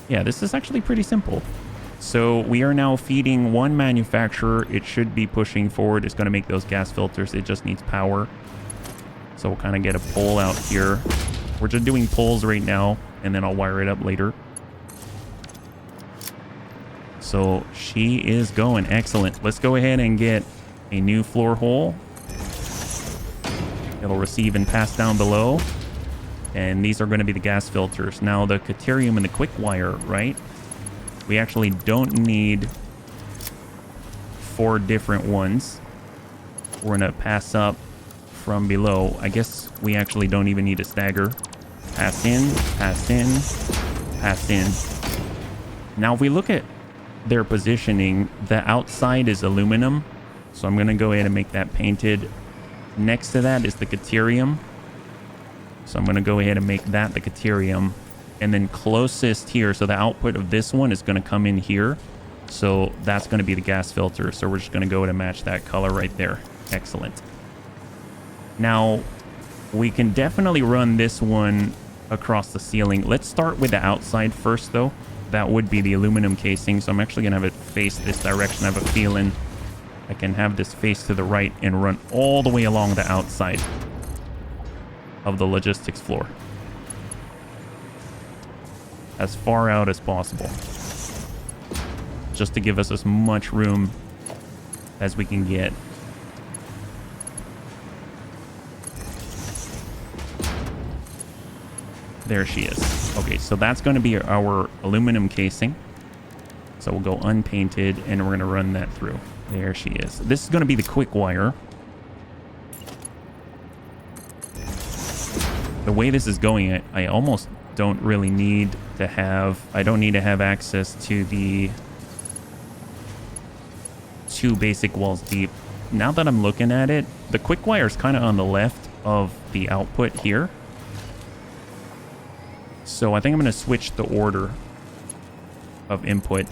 Yeah, this is actually pretty simple. So we are now feeding one manufacturer. It should be pushing forward. It's going to make those gas filters. It just needs power. So we'll kind of get a pole out here. We're just doing poles right now, and then I'll wire it up later. So she is going. Excellent. Let's go ahead and get a new floor hole. It'll receive and pass down below. And these are going to be the gas filters. Now the Caterium and the quick wire, right? We actually don't need 4 different ones. We're going to pass up from below. I guess we actually don't even need a stagger. Pass in, pass in, pass in. Now if we look at their positioning, the outside is aluminum. So I'm going to go ahead and make that painted. Next to that is the Caterium. So I'm going to go ahead and make that the Caterium. And then closest here, so the output of this one is going to come in here. So that's going to be the gas filter. So we're just going to go ahead and match that color right there. Excellent. Now, we can definitely run this one across the ceiling. Let's start with the outside first, though. That would be the aluminum casing. So I'm actually going to have it face this direction. I have a feeling I can have this face to the right and run all the way along the outside of the logistics floor. As far out as possible. Just to give us as much room as we can get. There she is. Okay, so that's going to be our aluminum casing. So we'll go unpainted and we're going to run that through. There she is. This is going to be the quick wire. The way this is going, I almost don't really need to have... I don't need to have access to the 2 basic walls deep. Now that I'm looking at it, the quick wire is kind of on the left of the output here. So I think I'm going to switch the order of input.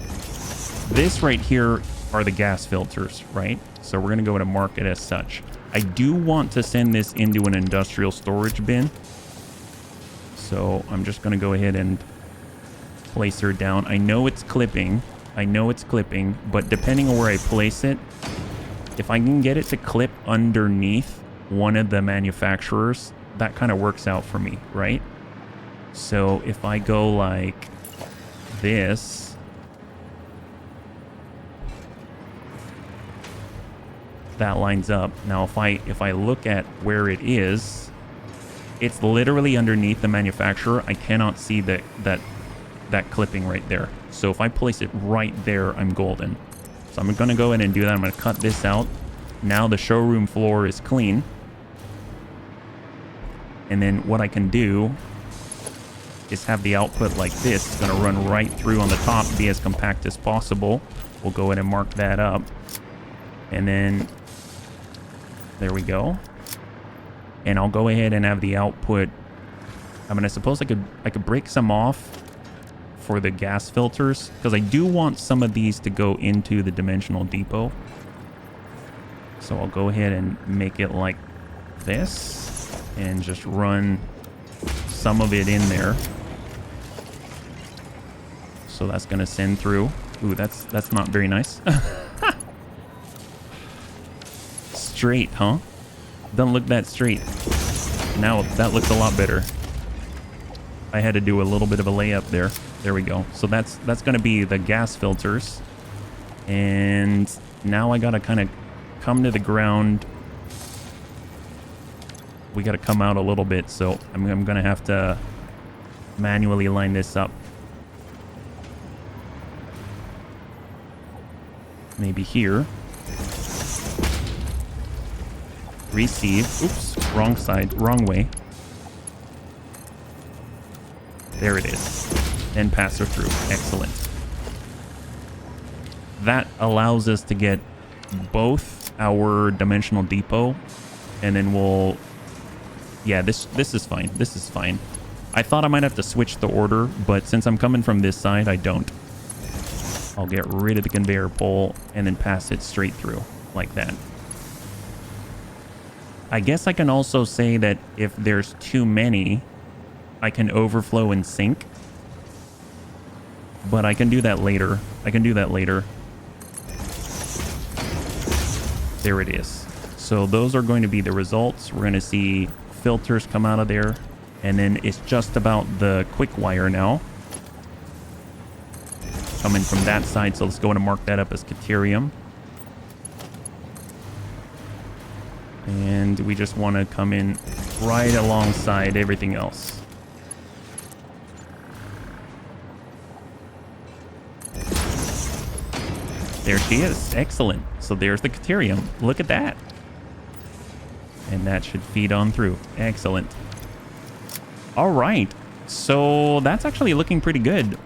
This right here are the gas filters, right? So we're going to go to mark it as such. I do want to send this into an industrial storage bin. So I'm just going to go ahead and place her down. I know it's clipping. But depending on where I place it, if I can get it to clip underneath one of the manufacturers, that kind of works out for me, right? So if I go like this, that lines up. Now if I look at where it is, it's literally underneath the manufacturer. I cannot see that clipping right there. So if I place it right there, I'm golden. So I'm going to go ahead and do that. I'm going to cut this out. Now the showroom floor is clean. And then what I can do is have the output like this. It's going to run right through on the top, be as compact as possible. We'll go ahead and mark that up. And then there we go. And I'll go ahead and have the output. I mean, I suppose I could break some off for the gas filters, because I do want some of these to go into the dimensional depot. So I'll go ahead and make it like this and just run some of it in there. So that's going to send through. Ooh, that's not very nice. Straight, huh? Doesn't look that straight. Now that looks a lot better. I had to do a little bit of a layup there. There we go. So that's going to be the gas filters. And now I got to kind of come to the ground. We got to come out a little bit. So I'm going to have to manually line this up. Maybe here. Receive. Oops, wrong side, wrong way. There it is. Then pass her through. Excellent. That allows us to get both our dimensional depot, and then we'll... Yeah, this is fine. This is fine. I thought I might have to switch the order, but since I'm coming from this side, I don't. I'll get rid of the conveyor pole and then pass it straight through like that. I guess I can also say that if there's too many, I can overflow and sink. But I can do that later. I can do that later. There it is. So those are going to be the results. We're going to see filters come out of there. And then it's just about the quick wire now. Coming from that side. So let's go and mark that up as Caterium. And we just want to come in right alongside everything else. There she is. Excellent. So there's the Caterium. Look at that. And that should feed on through. Excellent. All right. So that's actually looking pretty good.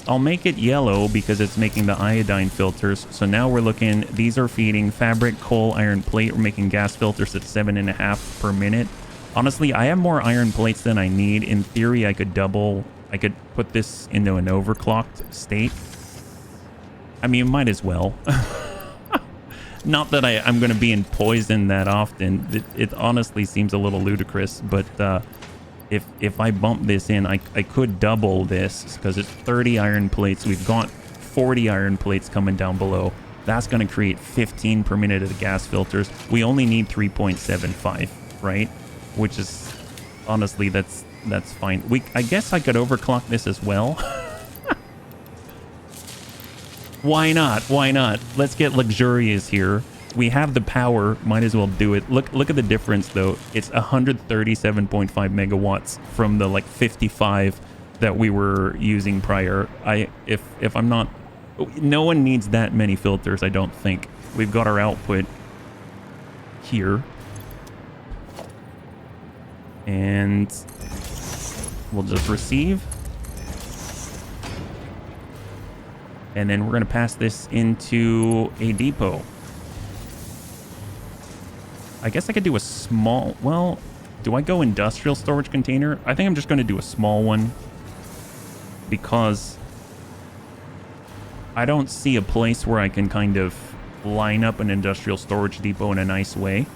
I'll make it yellow because it's making the iodine filters. So now we're looking, these are feeding fabric, coal, iron plate. We're making gas filters at 7.5 per minute. Honestly, I have more iron plates than I need. In theory, I could put this into an overclocked state. I mean, might as well. Not that I'm going to be in poison that often. It honestly seems a little ludicrous, but if I bump this in, I could double this because it's 30 iron plates. We've got 40 iron plates coming down below. That's going to create 15 per minute of the gas filters. We only need 3.75, right? Which is, honestly, that's fine. I guess I could overclock this as well. Why not? Why not? Let's get luxurious here. We have the power, might as well do it. Look at the difference though. It's 137.5 megawatts from the like 55 that we were using prior. If I'm not, no one needs that many filters, I don't think. We've got our output here. And we'll just receive. And then we're going to pass this into a depot. I guess I could do a small... Well, do I go industrial storage container? I think I'm just going to do a small one. Because I don't see a place where I can kind of line up an industrial storage depot in a nice way.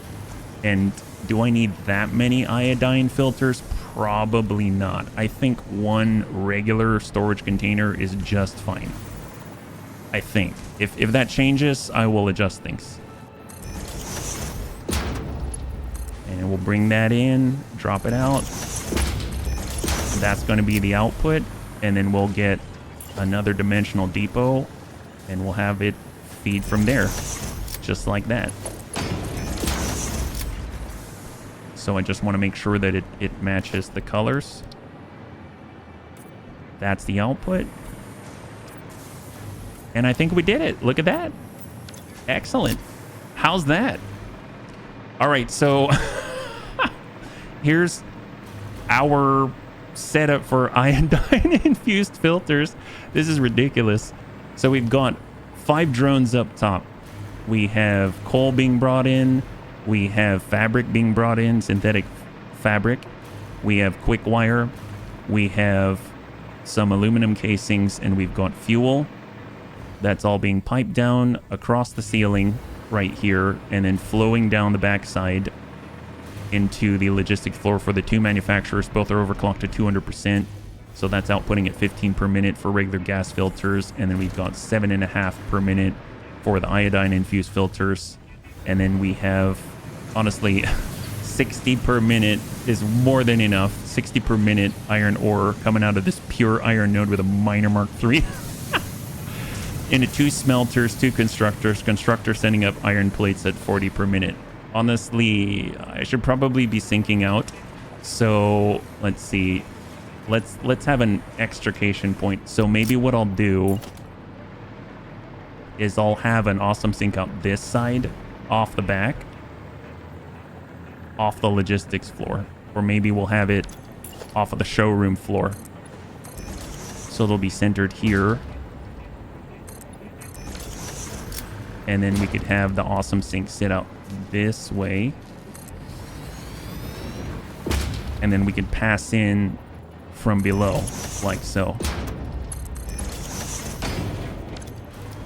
And do I need that many iodine filters? Probably not. I think one regular storage container is just fine. I think. If that changes, I will adjust things. And we'll bring that in, drop it out. That's going to be the output. And then we'll get another dimensional depot. And we'll have it feed from there. Just like that. So I just want to make sure that it matches the colors. That's the output. And I think we did it. Look at that. Excellent. How's that? All right, so here's our setup for iodine-infused filters. This is ridiculous. So we've got 5 drones up top. We have coal being brought in. We have fabric being brought in, synthetic fabric. We have quick wire. We have some aluminum casings, and we've got fuel. That's all being piped down across the ceiling right here and then flowing down the backside into the logistics floor for the 2 manufacturers. Both are overclocked to 200%. So that's outputting at 15 per minute for regular gas filters. And then we've got 7.5 per minute for the iodine infused filters. And then we have, honestly, 60 per minute is more than enough. 60 per minute iron ore coming out of this pure iron node with a minor Mark III. Into 2 smelters, 2 constructors. Constructor sending up iron plates at 40 per minute. Honestly, I should probably be sinking out. So let's see. Let's have an extrication point. So maybe what I'll do is I'll have an awesome sink out this side, off the back, off the logistics floor, or maybe we'll have it off of the showroom floor. So they'll be centered here. And then we could have the awesome sink sit out this way. And then we could pass in from below, like so.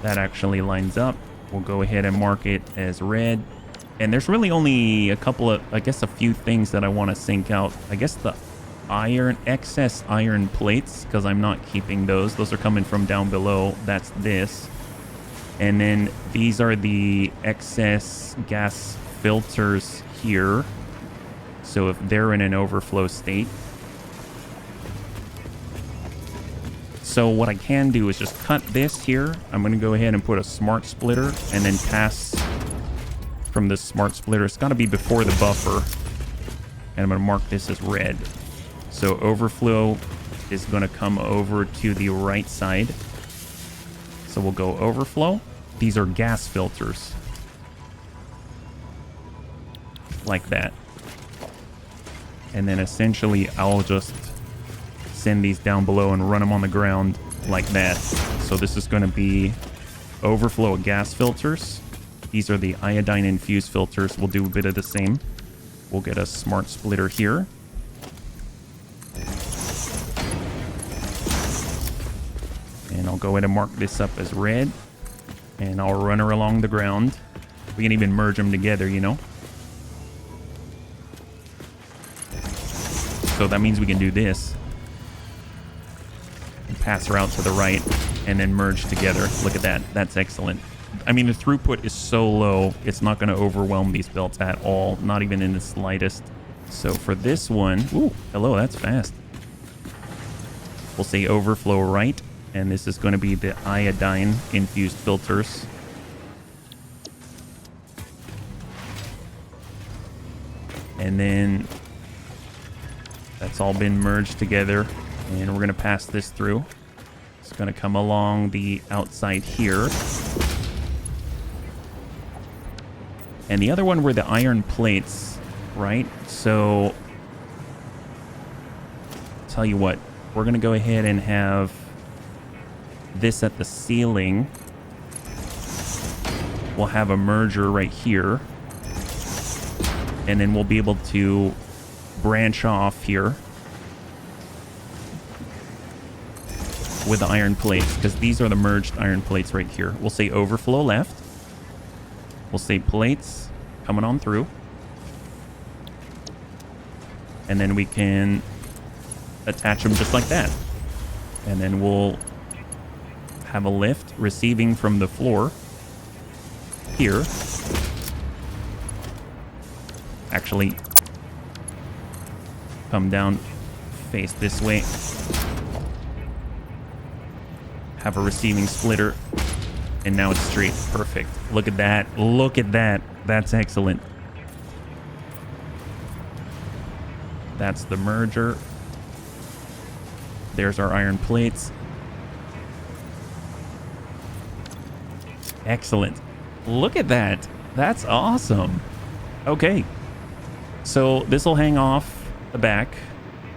That actually lines up. We'll go ahead and mark it as red. And there's really only a couple of, I guess, a few things that I want to sink out. I guess the excess iron plates, because I'm not keeping those. Those are coming from down below. That's this. And then these are the excess gas filters here. So if they're in an overflow state. So what I can do is just cut this here. I'm going to go ahead and put a smart splitter and then pass from the smart splitter. It's got to be before the buffer. And I'm going to mark this as red. So overflow is going to come over to the right side. So we'll go overflow. These are gas filters. Like that. And then essentially I'll just send these down below and run them on the ground like that. So this is going to be overflow gas filters. These are the iodine infused filters. We'll do a bit of the same. We'll get a smart splitter here. And I'll go ahead and mark this up as red. And I'll run her along the ground. We can even merge them together, you know. So that means we can do this. And pass her out to the right and then merge together. Look at that. That's excellent. I mean, the throughput is so low, it's not going to overwhelm these belts at all. Not even in the slightest. So for this one... Ooh, hello, that's fast. We'll say overflow right. And this is going to be the iodine infused filters. And then that's all been merged together. And we're going to pass this through. It's going to come along the outside here. And the other one were the iron plates, right? So, tell you what, we're going to go ahead and have this at the ceiling. We'll have a merger right here. And then we'll be able to branch off here with the iron plates, because these are the merged iron plates right here. We'll say overflow left. We'll say plates coming on through. And then we can attach them just like that. And then we'll have a lift receiving from the floor here. Actually, come down, face this way. Have a receiving splitter. And now it's straight. Perfect. Look at that. Look at that. That's excellent. That's the merger. There's our iron plates. Excellent. Look at that. That's awesome. Okay. So this will hang off the back.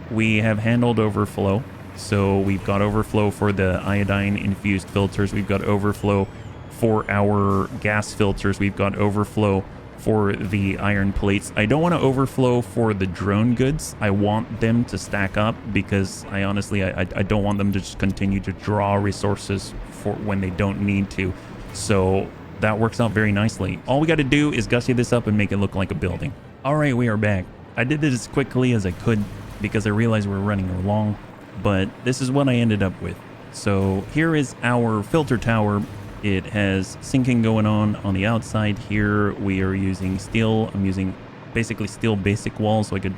We have handled overflow. So we've got overflow for the iodine infused filters. We've got overflow for our gas filters. We've got overflow for the iron plates. I don't want to overflow for the drone goods. I want them to stack up because I honestly, I don't want them to just continue to draw resources for when they don't need to. So that works out very nicely. All we got to do is gussy this up and make it look like a building. All right, we are back. I did this as quickly as I could because I realized we're running along, but this is what I ended up with. So here is our filter tower. It has sinking going on the outside here. We are using steel. I'm using basically steel basic walls so I could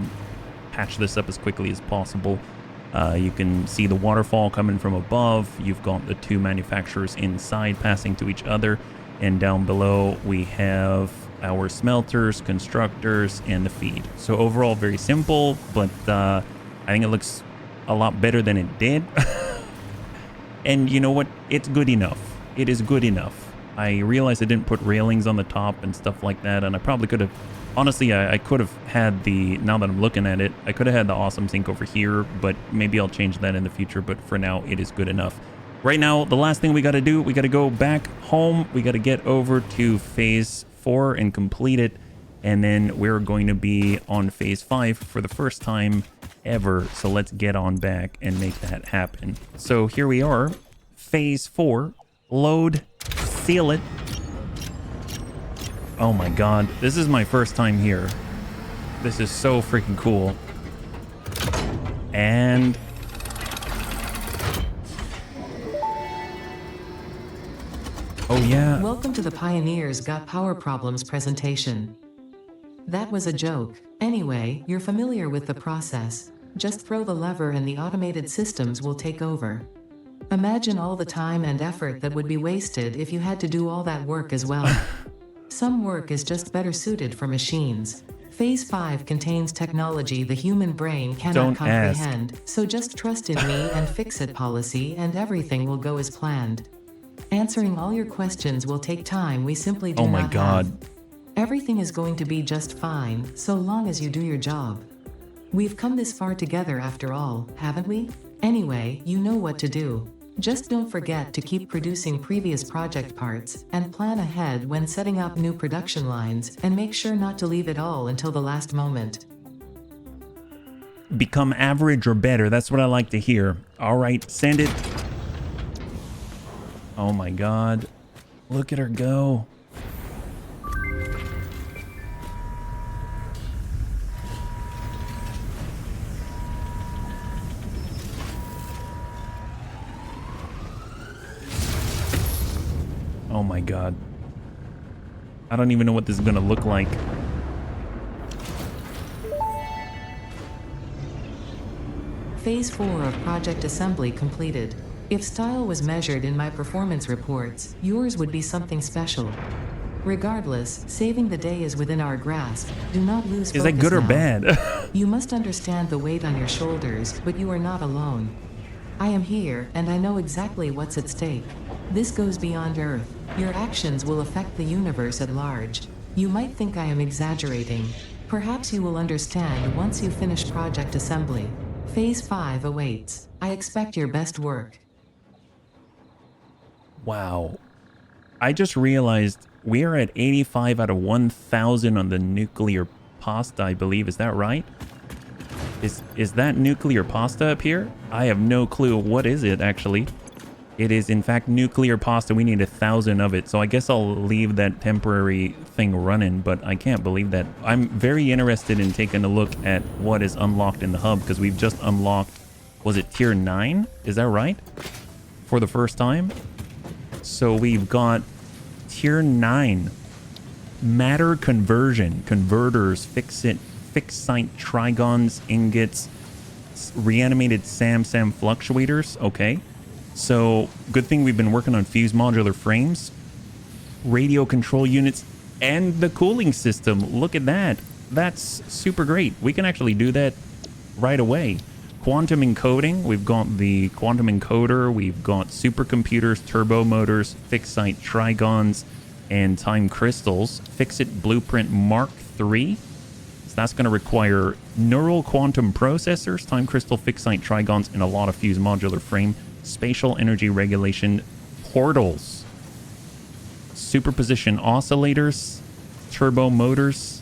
patch this up as quickly as possible. You can see the waterfall coming from above. You've got the two manufacturers inside passing to each other. And down below we have our smelters, constructors, and the feed. So overall very simple, but I think it looks a lot better than it did. And you know what? It's good enough. It is good enough. I realized I didn't put railings on the top and stuff like that, and I probably could have, honestly, I could have had the, now that I'm looking at it, I could have had the awesome sink over here, but maybe I'll change that in the future, but for now, it is good enough. Right now, the last thing we got to do, we got to go back home. We got to get over to phase 4 and complete it. And then we're going to be on phase 5 for the first time ever. So let's get on back and make that happen. So here we are, phase 4, load, seal it. Oh my God, this is my first time here. This is so freaking cool. And oh yeah. Welcome to the Pioneers Got Power Problems presentation. That was a joke. Anyway, you're familiar with the process. Just throw the lever and the automated systems will take over. Imagine all the time and effort that would be wasted if you had to do all that work as well. Some work is just better suited for machines. Phase 5 contains technology the human brain cannot comprehend, so just trust in me and fix-it policy and everything will go as planned. Answering all your questions will take time we simply do not have. Everything is going to be just fine, so long as you do your job. We've come this far together after all, haven't we? Anyway, you know what to do. Just don't forget to keep producing previous project parts, and plan ahead when setting up new production lines, and make sure not to leave it all until the last moment. Become average or better, that's what I like to hear. All right, send it. Oh my God, look at her go. Oh my God. I don't even know what this is gonna look like. Phase 4 of project assembly completed. If style was measured in my performance reports, yours would be something special. Regardless, saving the day is within our grasp. Do not lose focus. Is that good or bad? You must understand the weight on your shoulders, but you are not alone. I am here, and I know exactly what's at stake. This goes beyond Earth. Your actions will affect the universe at large. You might think I am exaggerating. Perhaps you will understand once you finish project assembly. Phase 5 awaits. I expect your best work. Wow. I just realized we are at 85 out of 1,000 on the nuclear pasta, I believe. Is that right? Is that nuclear pasta up here? I have no clue. What is it, actually? It is, in fact, nuclear pasta. We need 1,000 of it. So I guess I'll leave that temporary thing running, but I can't believe that. I'm very interested in taking a look at what is unlocked in the hub, because we've just unlocked, was it tier 9? Is that right? For the first time? So we've got tier 9. Matter conversion. Converters, fixed site trigons, ingots, reanimated SAM fluctuators. Okay. So good thing we've been working on fused modular frames, radio control units, and the cooling system. Look at that. That's super great. We can actually do that right away. Quantum encoding. We've got the quantum encoder. We've got supercomputers, turbo motors, fixed site trigons, and time crystals. Fix-it blueprint Mark III. So that's going to require neural quantum processors, time crystal, fixed site trigons, and a lot of fused modular frame. Spatial energy regulation portals, superposition oscillators, turbo motors,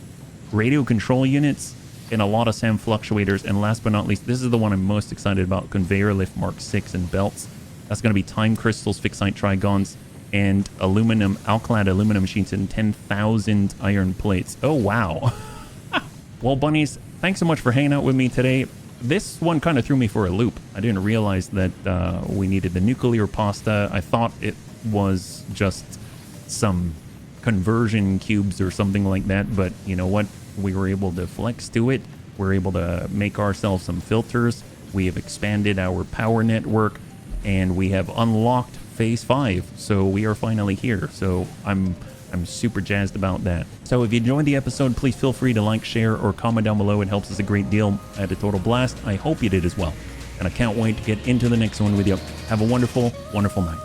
radio control units, and a lot of SAM fluctuators. And last but not least, this is the one I'm most excited about, conveyor lift Mark 6 and belts. That's going to be time crystals, fixed site trigons, and alkylate aluminum sheets, and 10,000 iron plates. Oh wow. Well, bunnies, thanks so much for hanging out with me today. This one kind of threw me for a loop. I didn't realize that we needed the nuclear pasta. I thought it was just some conversion cubes or something like that, but you know what? We were able to flex to it. We're able to make ourselves some filters. We have expanded our power network, and we have unlocked phase 5. So we are finally here. So I'm super jazzed about that. So if you enjoyed the episode, please feel free to like, share, or comment down below. It helps us a great deal. I had a total blast. I hope you did as well. And I can't wait to get into the next one with you. Have a wonderful, wonderful night.